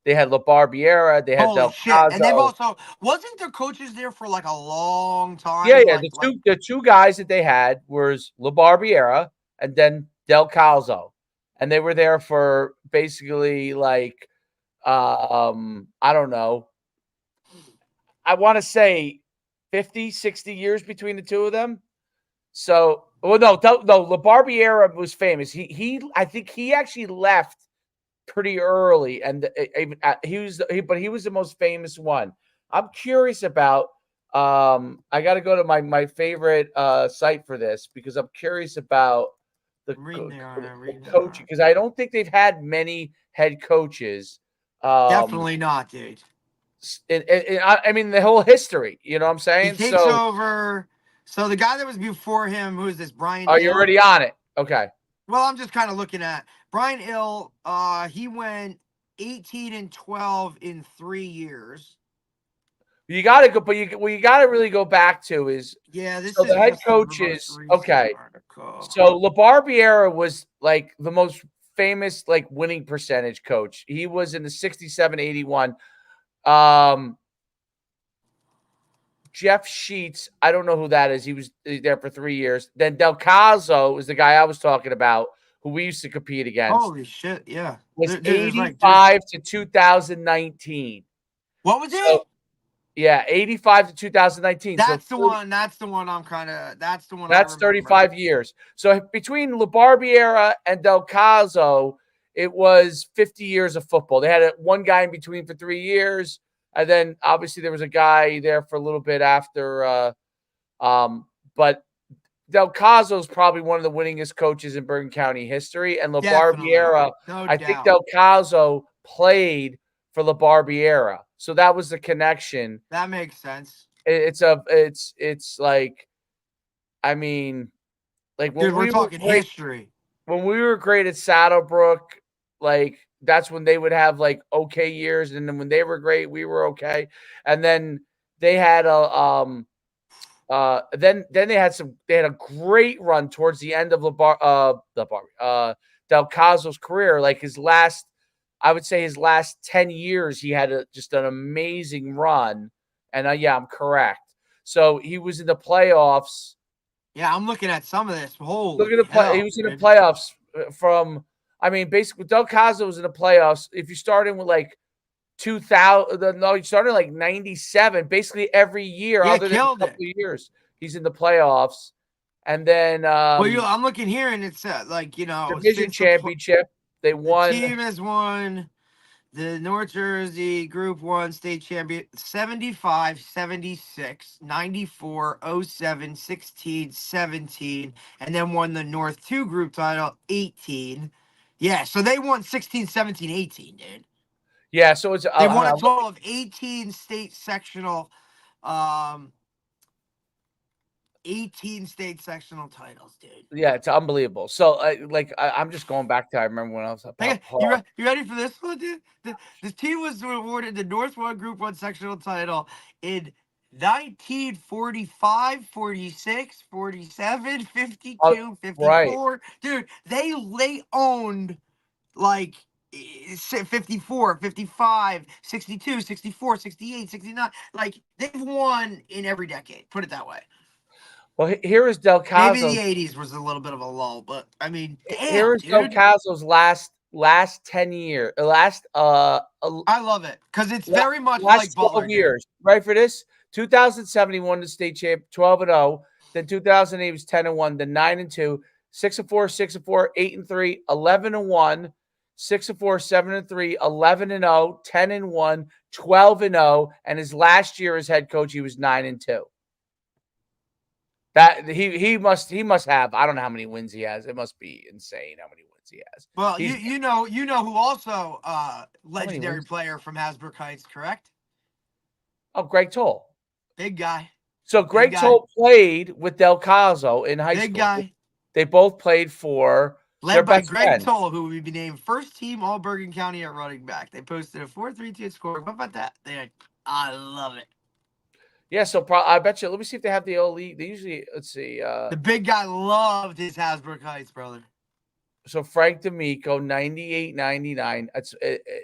they had LaBarbiera, they had Depascale, and they've also wasn't their coaches there for like a long time. Yeah, yeah. The two guys that they had was LaBarbiera and then Depascale. And they were there for basically like, I don't know. I want to say 50, 60 years between the two of them. So, no, LaBarbiera was famous. I think he actually left pretty early, and he was the most famous one. I'm curious about. I got to go to my favorite site for this because I'm curious about. The coaching, because I don't think they've had many head coaches. Definitely not, dude. I mean, the whole history. You know what I'm saying? He takes over. So the guy that was before him, who is this? Brian. You're already on it. Okay. Well, I'm just kind of looking at Brian Ill. He went 18-12 in 3 years. You got to go, but you got to really go back to is this so is the head coaches. Okay, so LaBarbiera was like the most famous like winning percentage coach. He was in the 67-81. Jeff Sheets, I don't know who that is. He was there for 3 years. Then Depascale is the guy I was talking about, who we used to compete against. Holy shit! Yeah, was 85 to 2019. What was it? Yeah, 85 to 2019. That's the one. That's the one. I'm kind of. That's the one. That's 35 years. So between LaBarbiera and Depascale, it was 50 years of football. They had one guy in between for 3 years, and then obviously there was a guy there for a little bit after. But Depascale is probably one of the winningest coaches in Bergen County history, and LaBarbiera. I think Depascale played for LaBarbiera. So that was the connection. That makes sense. It's like, I mean, like when we're talking history. When we were great at Saddlebrook, like that's when they would have like okay years, and then when they were great, we were okay. And then they had then they had a great run towards the end of Del Caso's career. Like I would say his last 10 years, he had just an amazing run. And yeah, I'm correct. So he was in the playoffs. Yeah, I'm looking at some of this. Holy Look at the play. He was in the playoffs from. I mean, basically, Del Caso was in the playoffs. If you start in with like 2000, no, you started like 97. Basically, every year, other than a couple of years, he's in the playoffs. And then, I'm looking here, and it's division championship. They won. The team has won the North Jersey Group 1 state champion 75, 76, 94, 07, 16, 17, and then won the North 2 group title 18. Yeah, so they won 16, 17, 18, dude. Yeah, so it's they won a total of 18 state sectional 18 state sectional titles, dude. Yeah, it's unbelievable. So, I'm just going back to I remember when I was up. You ready for this one, dude? The team was awarded the North 1 Group 1 sectional title in 1945, 46, 47, 52, 54. Right. Dude, they owned like 54, 55, 62, 64, 68, 69. Like, they've won in every decade. Put it that way. Well, here is Del Caso. Maybe the 80s was a little bit of a lull, but I mean, damn, here is Del Caso's last 10 years. I love it because it's very much like Butler. 12 years. Right for this? 2007 he won the state champ 12-0. Then 2008 he was 10-1. Then 9-2, 6-4, 6-4, 8-3, 11-1, 6-4, 7-3, 11-0, 10-1, 12-0, and his last year as head coach he was 9-2. That he must have. I don't know how many wins he has. It must be insane how many wins he has. Well, you know who also legendary player from Hasbrouck Heights, correct? Oh, Greg Toll. Big guy. So Greg Toll played with Del Caso in high school. Big guy. They both played for led by Greg Toll, who would be named first team All Bergen County at running back. They posted a 4.32 score. What about that? I love it. Yeah, so I bet you. Let me see if they have the old league. They usually, let's see. The big guy loved his Hasbrouck Heights, brother. So Frank D'Amico, 98, 99.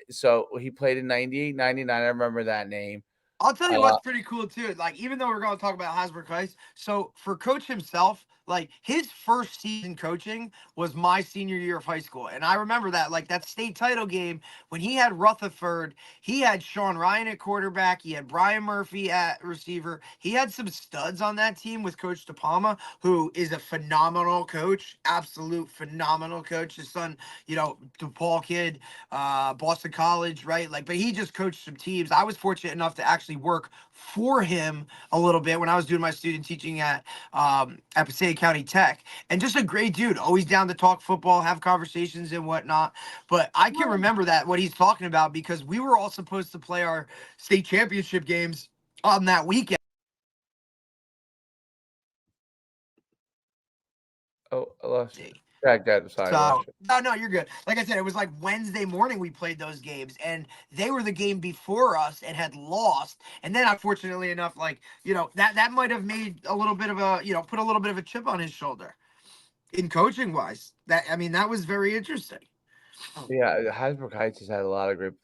So he played in 98, 99. I remember that name. I'll tell you what's pretty cool too. Like, even though we're going to talk about Hasbrouck Heights, so for Coach himself, like his first season coaching was my senior year of high school. And I remember that, like that state title game when he had Rutherford, he had Sean Ryan at quarterback. He had Brian Murphy at receiver. He had some studs on that team with Coach DePalma, who is a phenomenal coach, absolute phenomenal coach. His son, DePaul kid, Boston College, right? Like, but he just coached some teams. I was fortunate enough to actually work for him a little bit when I was doing my student teaching at Passaic County Tech, and just a great dude, always down to talk football, have conversations and whatnot. But I can remember that what he's talking about because we were all supposed to play our state championship games on that weekend. Oh, I lost you. Sorry. No, you're good. Like I said, it was like Wednesday morning we played those games, and they were the game before us and had lost. And then, unfortunately enough, that might have made a little bit of a, put a little bit of a chip on his shoulder in coaching wise. That was very interesting. Yeah, Hasbrouck Heights has had a lot of great.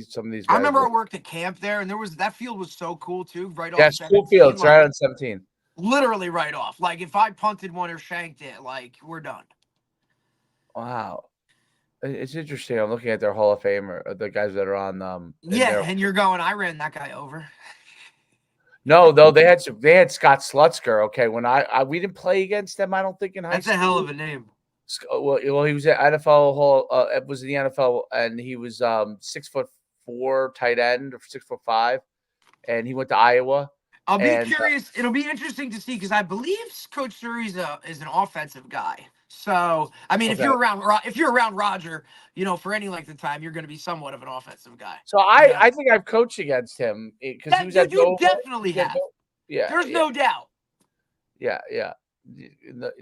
Some of these. I remember I worked at camp there, and that field was so cool too. Right off. Yeah, school fields right on 17. Literally right off. Like if I punted one or shanked it, like we're done. Wow, it's interesting. I'm looking at their Hall of Fame or the guys that are on. And you're going. I ran that guy over. No, though they had Scott Slutzker. Okay, when we didn't play against them, I don't think in high school. That's a hell of a name. Well, he was at NFL Hall. It was in the NFL, and he was 6'4" tight end or 6'5", and he went to Iowa. I'll be curious. It'll be interesting to see because I believe Coach Suri is an offensive guy. So I mean, if you're around Roger, for any length of time, you're going to be somewhat of an offensive guy. So I think I've coached against him because he was at you definitely have. Yeah, there's no doubt. Yeah.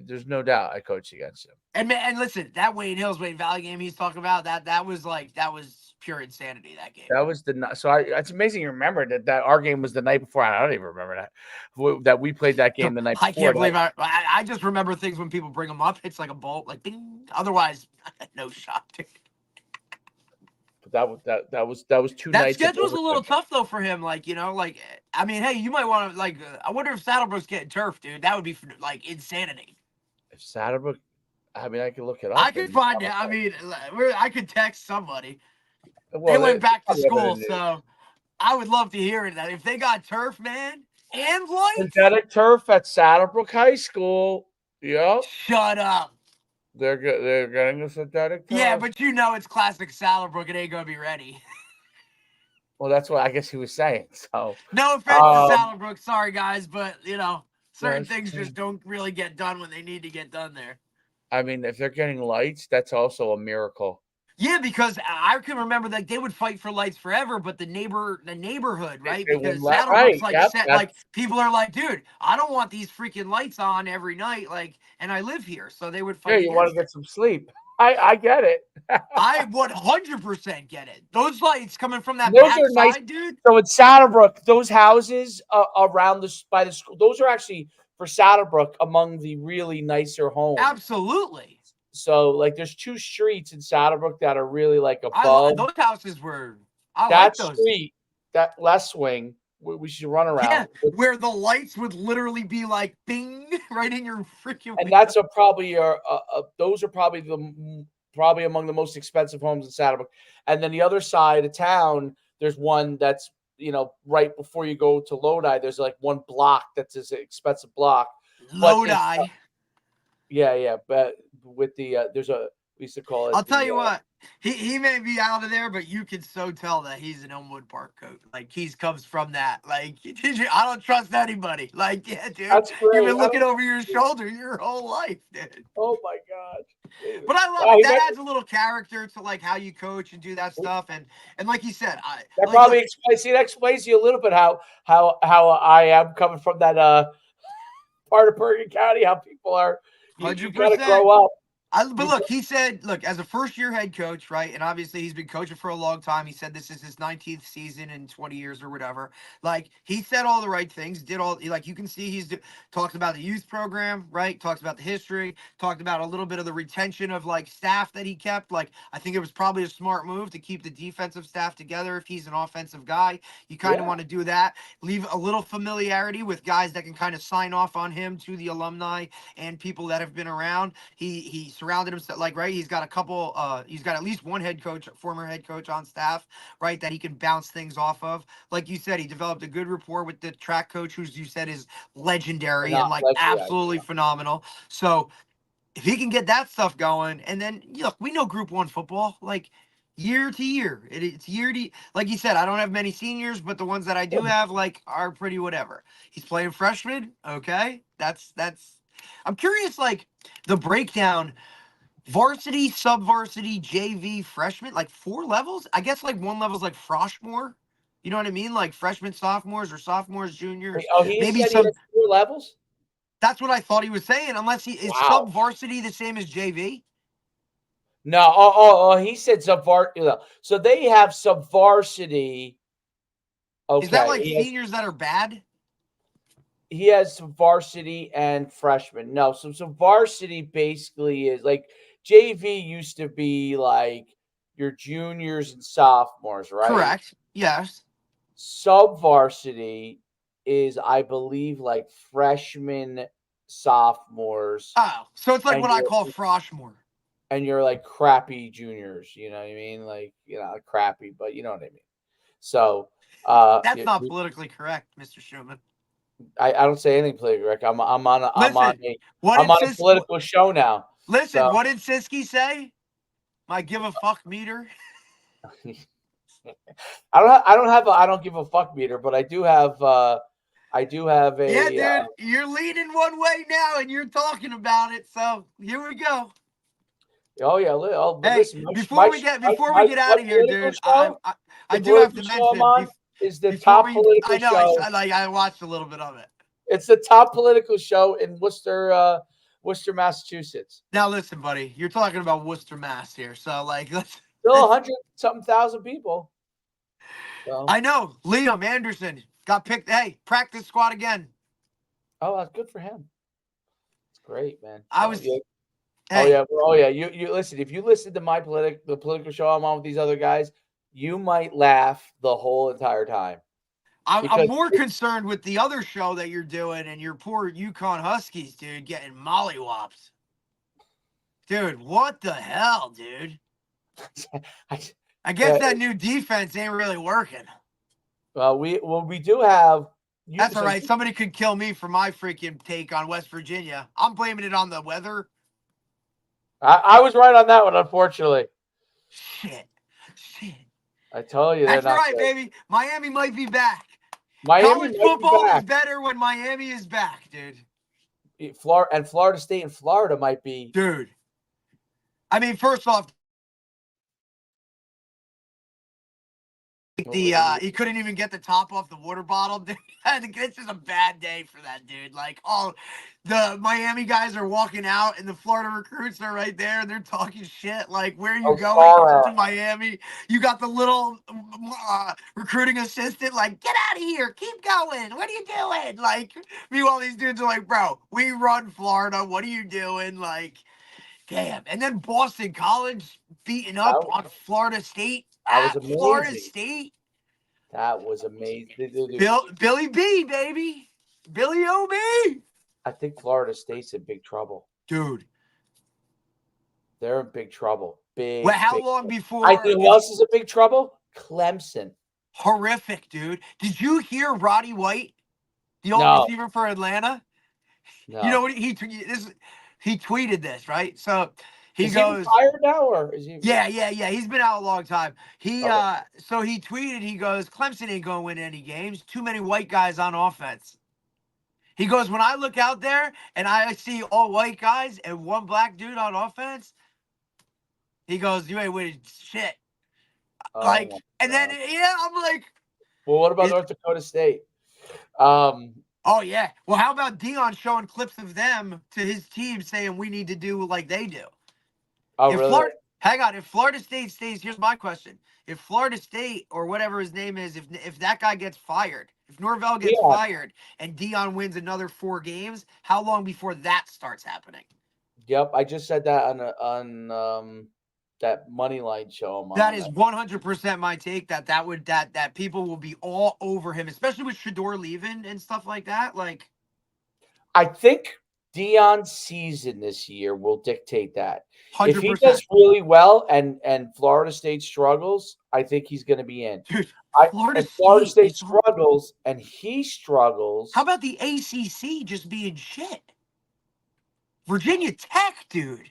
There's no doubt I coached against him. And listen, that Wayne Valley game he's talking about, that was pure insanity, that game. That was it's amazing you remember that our game was the night before. I don't even remember that we played that game the night before. I can't believe I just remember things when people bring them up. It's like a bolt, like ding. Otherwise, no shot. But that was 2 nights. That schedule's a little tough though for him. Like, I mean, hey, you might want to I wonder if Saddlebrook's getting turf, dude. That would be like insanity. If Saddlebrook, I mean, I could look it up. I could find it. I mean, I could text somebody. Well, they went back to school, so I would love to hear it. That if they got turf, man, and lights, synthetic turf at Saddlebrook High School. Yep. Shut up. They're good. They're getting a synthetic turf. Yeah, but it's classic Saddlebrook. It ain't gonna be ready. Well, that's what I guess he was saying. So no offense to Saddlebrook, sorry guys, but certain things just don't really get done when they need to get done there. I mean, if they're getting lights, that's also a miracle. Yeah, because I can remember that they would fight for lights forever, but the neighborhood, right? Because Saddlebrook's like people are like, dude, I don't want these freaking lights on every night, and I live here, so they would fight. Yeah, you want to get some sleep. I get it. I 100% get it. Those lights coming from that back side, nice, dude. So in Saddlebrook, those houses around by the school, those are actually for Saddlebrook among the really nicer homes. Absolutely. So there's 2 streets in Saddlebrook that are really above. Those houses were. That street, that left wing, we should run around. Yeah, where the lights would literally be like bing right in your freaking. And that's probably those are probably among the most expensive homes in Saddlebrook. And then the other side of town, there's one that's right before you go to Lodi. There's one block that's an expensive block. Lodi. Yeah, but with the we used to call it. I'll tell you what, he may be out of there, but you can so tell that he's an Elmwood Park coach. He comes from that. I don't trust anybody. Yeah, dude, that's great. You've been looking over your shoulder your whole life, dude. Oh my God. Dude. But I love it. That adds a little character to how you coach and do that stuff. And like you said, that probably explains. See, that explains to you a little bit how I am coming from that part of Bergen County. How people are. You gotta grow up. But look, he said, as a first-year head coach, right, and obviously he's been coaching for a long time. He said this is his 19th season in 20 years or whatever. He said all the right things, did all, you can see he's talked about the youth program, right, talks about the history, talked about a little bit of the retention of, staff that he kept. I think it was probably a smart move to keep the defensive staff together if he's an offensive guy. You kind of want to do that. Leave a little familiarity with guys that can kind of sign off on him to the alumni and people that have been around. He surrounded himself right. He's got a couple. He's got at least one former head coach on staff, right, that he can bounce things off of. Like you said, he developed a good rapport with the track coach, who you said is legendary and absolutely phenomenal. So if he can get that stuff going, and then look, we know Group 1 football, year to year. It's year to, like you said, I don't have many seniors, but the ones that I do have are pretty whatever. He's playing freshmen. Okay, that's. I'm curious, the breakdown. Varsity, sub-varsity, JV, freshman, 4 levels? I guess one level's Froshmore. You know what I mean? Freshmen, sophomores, or sophomores, juniors. Oh, maybe some 4 levels? That's what I thought he was saying. Unless is sub-varsity the same as JV? No. He said sub-varsity. So they have sub-varsity. Okay. Is that seniors that are bad? He has some varsity and freshmen. No, so varsity basically is JV used to be your juniors and sophomores, right? Correct. Yes. Sub-varsity is, I believe, freshmen, sophomores. Oh, so it's what I call Froshmore. And you're crappy juniors, you know what I mean? Crappy, but you know what I mean. So that's not politically correct, Mr. Schuman. I don't say anything politically correct. I'm on a political show now. Listen, so. What did Siski say? My give a fuck meter. I don't give a fuck meter, but I do have a. Yeah, dude, you're leading one way now, and you're talking about it. So here we go. Oh yeah. Hey, listen, before we get out of here, dude, I do have to mention. Is the top political show. I know. I watched a little bit of it. It's the top political show in Worcester, Massachusetts. Now listen, buddy, you're talking about Worcester, Mass here, so like, Still 100-something thousand people. So. I know Liam Anderson got picked. Hey, practice squad again. Oh, that's good for him. It's great, man. Hey. Oh yeah. You listen. If you listen to the political show I'm on with these other guys, you might laugh the whole entire time. I'm more concerned with the other show that you're doing and your poor Yukon Huskies, dude, getting mollywops. Dude, what the hell, dude? I guess that new defense ain't really working. Well, we do have. That's all right. Somebody could kill me for my freaking take on West Virginia. I'm blaming it on the weather. I was right on that one, unfortunately. Shit. I told you. That's right, baby. Miami might be back. Miami College football is better when Miami is back, dude. Florida State and Florida might be. Dude. I mean, first off, he couldn't even get the top off the water bottle, dude. It's just a bad day for that dude. Like, the Miami guys are walking out and the Florida recruits are right there and they're talking shit. Like, where are you going to Miami? You got the little recruiting assistant, like, get out of here, keep going. What are you doing? Like, meanwhile, these dudes are like, bro, we run Florida. What are you doing? Like, damn. And then Boston College beating up on Florida State. That was amazing. Florida State. That was amazing. Billy B, baby. Billy O.B. I think Florida State's in big trouble. Dude. They're in big trouble. How long before? I think who else is in big trouble? Clemson. Horrific, dude. Did you hear Roddy White, the old receiver for Atlanta? No. You know what he tweeted this, right? So he goes, he fired now, or is he? Yeah. He's been out a long time. So he tweeted. He goes, Clemson ain't gonna win any games. Too many white guys on offense. He goes, when I look out there and I see all white guys and one black dude on offense, he goes, you ain't winning shit. And then I'm like, well, what about North Dakota State? Oh, yeah. Well, how about Dion showing clips of them to his team saying we need to do like they do? Oh, really? Hang on. If Florida State stays, here's my question. If Florida State or whatever his name is, if that guy gets fired, if Norvell gets fired and Dion wins another 4 games, how long before that starts happening? Yep. I just said that on that Moneyline show. That is 100% my take. That people will be all over him, especially with Shedeur leaving and stuff like that. Like, I think Dion's season this year will dictate that. 100%. If he does really well and Florida State struggles, I think he's going to be in. Dude, Florida State struggles and he struggles. How about the ACC just being shit? Virginia Tech, dude.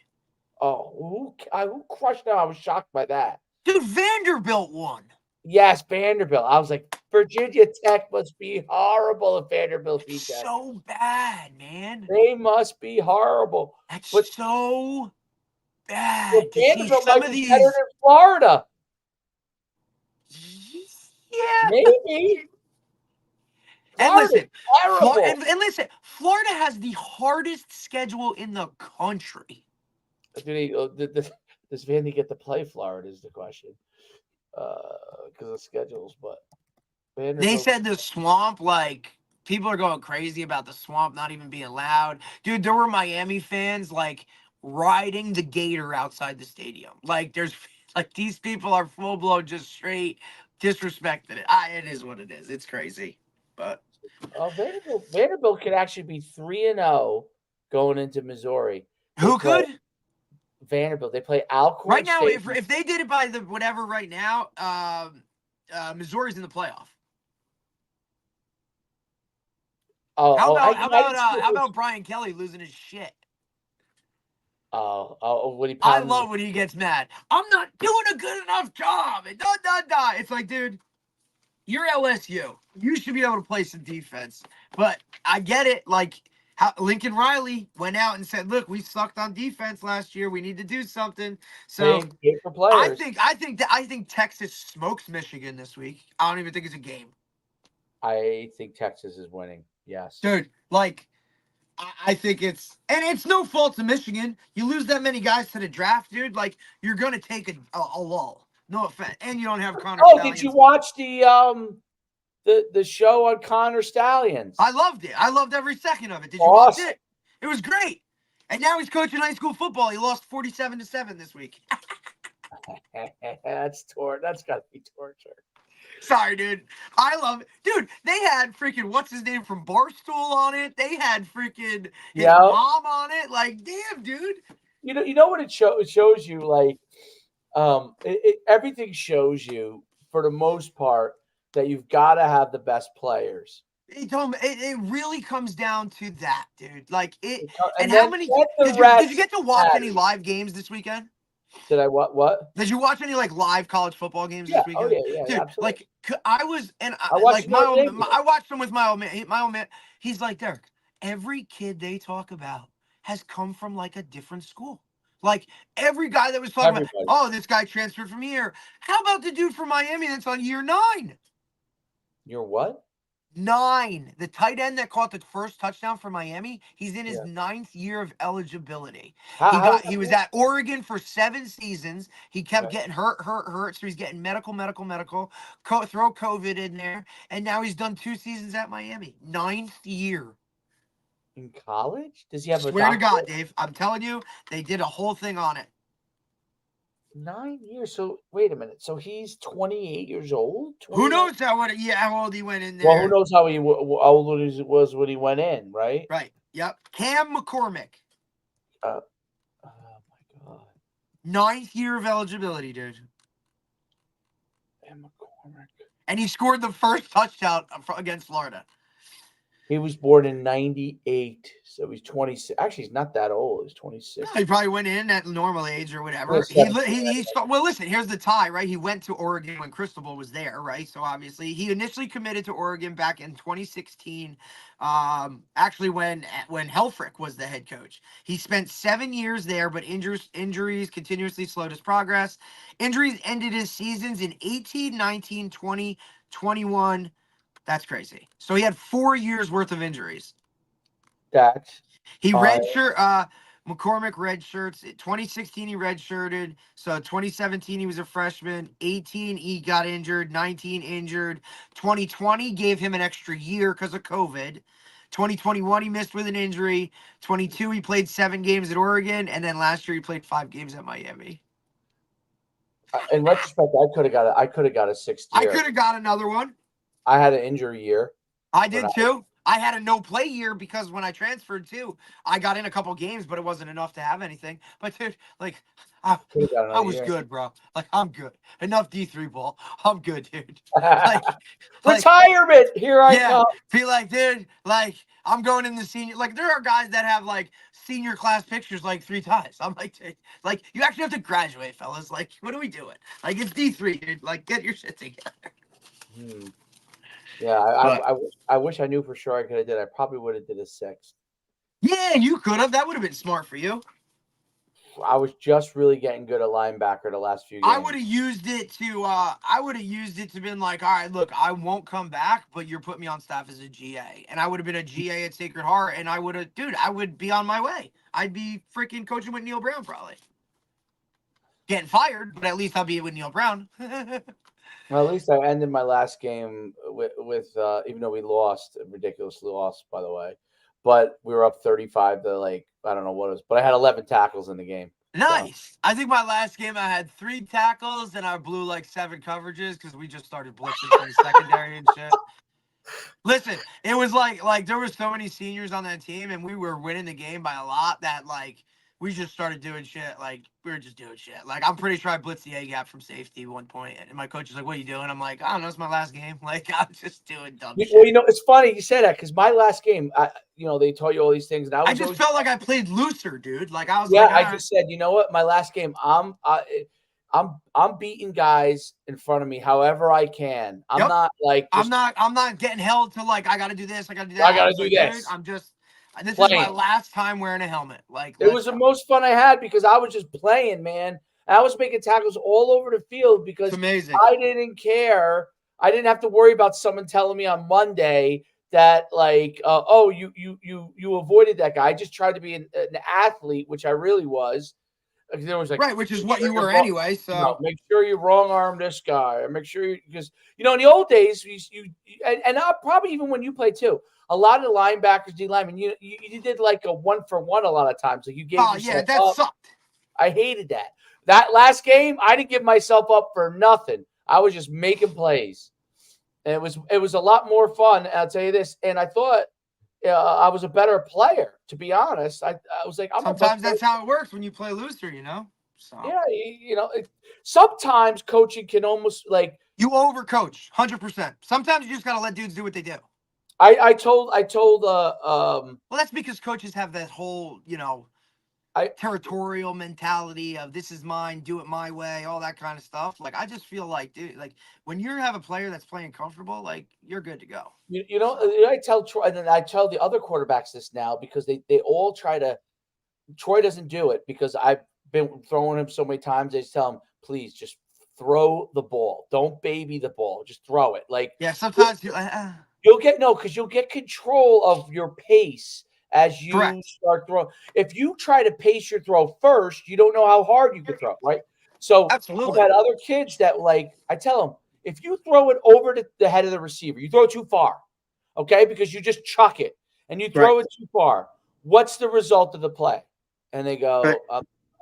Oh, who crushed them? I was shocked by that. Dude, Vanderbilt won. Yes, Vanderbilt. I was like, Virginia Tech must be horrible if Vanderbilt beat them. So bad, man. They must be horrible. That's so bad. Well, Vanderbilt might be better than Florida. Yeah. Maybe. And listen, listen, Florida has the hardest schedule in the country. Does Vandy get to play Florida is the question. Because of schedules, but they said the Swamp, like, people are going crazy about the Swamp not even being allowed. Dude, there were Miami fans, like, riding the gator outside the stadium. Like, these people are full-blown just straight disrespecting it. It is what it is. It's crazy. But Vanderbilt could actually be 3-0 going into Missouri. Who could? Vanderbilt. They play Alcorn right now. State. If they did it by the whatever right now, Missouri's in the playoff. How about Brian Kelly losing his shit? I love when he gets mad. I'm not doing a good enough job. And It's like, dude, you're LSU. You should be able to play some defense. But I get it. Like, how Lincoln Riley went out and said, "Look, we sucked on defense last year. We need to do something." So I think Texas smokes Michigan this week. I don't even think it's a game. I think Texas is winning. Yes. Dude, like, I think it's no fault to Michigan. You lose that many guys to the draft, dude. Like, you're going to take a lull. No offense. And you don't have Connor Stallions. Did you watch the show on Connor Stallions? I loved it. I loved every second of it. Did you watch it? It was great. And now he's coaching high school football. He lost 47-7 this week. That's got to be torture. Sorry, dude. I love it. Dude, they had freaking, what's his name from Barstool on it. They had freaking his mom on it. Like, damn, dude. You know what it shows you? Like, everything shows you, for the most part, that you've got to have the best players. It really comes down to that, dude. Like, it. And how many did you get to watch any live games this weekend? Did I what? Did you watch any like live college football games this weekend? Oh yeah, dude. Absolutely. Like I was, and I watched I watched them with my old man. My old man, he's like, Derek, every kid they talk about has come from like a different school. Like every guy that was talking about, oh, this guy transferred from here. How about the dude from Miami that's on year 9? Year what? 9. The tight end that caught the first touchdown for Miami, he's in his 9th year of eligibility. He was at Oregon for 7 seasons. He kept getting hurt. So he's getting medical. Throw COVID in there, and now he's done 2 seasons at Miami. 9th year. In college? Does he have Swear to God, Dave. I'm telling you, they did a whole thing on it. 9 years. So wait a minute. So he's 28 years old. Who knows how old he went in there? Well, who knows how old he was when he went in, right? Right. Yep. Cam McCormick. Oh my God. 9th year of eligibility, dude. Cam McCormick. And he scored the first touchdown against Florida. He was born in 98, so he's 26. Actually, he's not that old. He's 26. He probably went in at normal age or whatever. Well, listen, here's the tie, right? He went to Oregon when Cristobal was there, right? So obviously, he initially committed to Oregon back in 2016. Actually, when Helfrich was the head coach, he spent 7 years there, but injuries continuously slowed his progress. Injuries ended his seasons in 18, 19, 20, 21. That's crazy. So he had 4 years worth of injuries. He McCormick redshirts. 2016 he redshirted. So 2017 he was a freshman. 18 he got injured. 19 injured. 2020 gave him an extra year because of COVID. 2021 he missed with an injury. 22 he played 7 games at Oregon, and then last year he played 5 games at Miami. In retrospect, I could have got a 6th year. I could have got another one. I had an injury year. I did too. I had a no-play year because when I transferred too, I got in a couple games, but it wasn't enough to have anything. But dude, like, I was good, bro. Like, I'm good. Enough D3 ball. I'm good, dude. Like retirement. Here I come. Be like, dude, like, I'm going in the senior. Like, there are guys that have like senior class pictures like 3 times. I'm like, dude, like, you actually have to graduate, fellas. Like, what are we doing? Like, it's D3, dude. Like, get your shit together. Yeah, I wish I knew for sure I could have did. I probably would have did a 6th. Yeah, you could have. That would have been smart for you. I was just really getting good at linebacker the last few games. I would have used it to been like, all right, look, I won't come back, but you're putting me on staff as a GA. And I would have been a GA at Sacred Heart, and I would be on my way. I'd be freaking coaching with Neil Brown probably. Getting fired, but at least I'll be with Neil Brown. Well, at least I ended my last game with even though we lost, ridiculously lost, by the way, but we were up 35 to like, I don't know what it was, but I had 11 tackles in the game. Nice. So. I think my last game I had 3 tackles and I blew like 7 coverages because we just started blitzing from the secondary and shit. Listen, it was like there were so many seniors on that team and we were winning the game by a lot that like we just started doing shit. Like, we were just doing shit. Like, I'm pretty sure I blitzed the A-gap from safety at one point. And my coach was like, what are you doing? I'm like, I don't know. It's my last game. Like, I'm just doing dumb shit. Well, it's funny you say that because my last game, they taught you all these things. And I just felt like I played looser, dude. Like, I was I just said, you know what? My last game, I'm beating guys in front of me however I can. I'm not like. I'm not getting held to, like, I got to do this. I got to do that. I got to do this. Dude, this is my last time wearing a helmet. Like, it was the most fun I had because I was just playing, man. I was making tackles all over the field because it's amazing. I didn't care. I didn't have to worry about someone telling me on Monday that like, oh, you avoided that guy. I just tried to be an athlete, which I really was. There was like, right, which is what you were anyway. So make sure you wrong arm this guy, or make sure you, because in the old days and probably even when you played too, a lot of the linebackers, D linemen, you did like a 1-for-1 a lot of times. Like you gave yourself that up. sucked. I hated that. That last game, I didn't give myself up for nothing. I was just making plays, and it was a lot more fun. I'll tell you this, and I thought I was a better player, to be honest. I was like, sometimes that's how it works when you play looser, So yeah, sometimes coaching can almost like you overcoach 100%. Sometimes you just gotta let dudes do what they do. I told well, that's because coaches have that whole territorial mentality of this is mine, do it my way, all that kind of stuff. Like I just feel like, dude, like when you have a player that's playing comfortable, like you're good to go. I tell Troy, and then I tell the other quarterbacks this now because they all try to. Troy doesn't do it because I've been throwing him so many times. They just tell him, please just throw the ball. Don't baby the ball. Just throw it. Like sometimes you'll get control of your pace as you correct. start throwing. If you try to pace your throw first, you don't know how hard you can throw, right? So absolutely. I've had other kids that I tell them, if you throw it over the head of the receiver, you throw it too far, okay? Because you just chuck it and you throw it too far. What's the result of the play? And they go,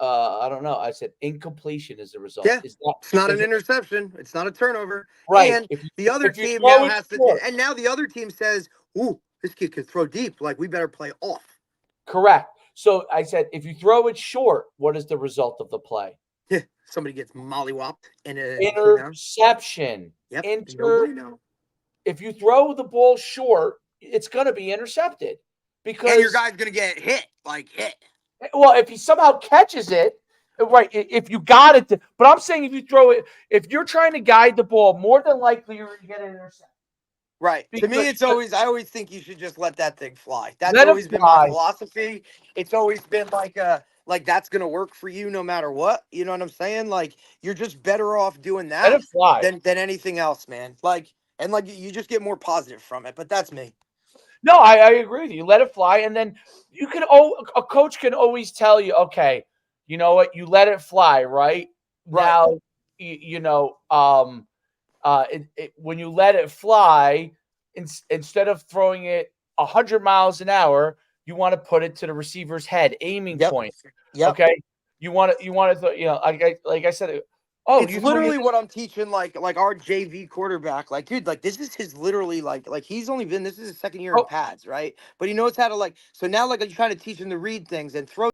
I don't know. I said, incompletion is the result. Yeah, it's not an interception. It's not a turnover. Right. And the other team now has to, and now the other team says, ooh, this kid can throw deep. Like, we better play off. Correct. So I said, if you throw it short, what is the result of the play? Somebody gets mollywopped in an interception. Yep. If you throw the ball short, it's going to be intercepted because your guy's going to get hit. Well, if he somehow catches it, right? If you got it, but I'm saying if you throw it, if you're trying to guide the ball, more than likely you're going to get an interception. Right. To me, I always think you should just let that thing fly. That's always been my philosophy. It's always been like that's going to work for you no matter what. You know what I'm saying? Like, you're just better off doing that than anything else, man. You just get more positive from it. But that's me. No, I agree with you. Let it fly. And then a coach can always tell you, okay, you know what? You let it fly, right? Now, when you let it fly, instead of throwing it 100 miles an hour, you want to put it to the receiver's head, aiming point. Okay. You want to, like I said, it's literally what I'm teaching, like our JV quarterback. Like, dude, like this is his literally like he's only been, this is his second year in pads, right? But he knows how to so now you're trying to teach him to read things and throw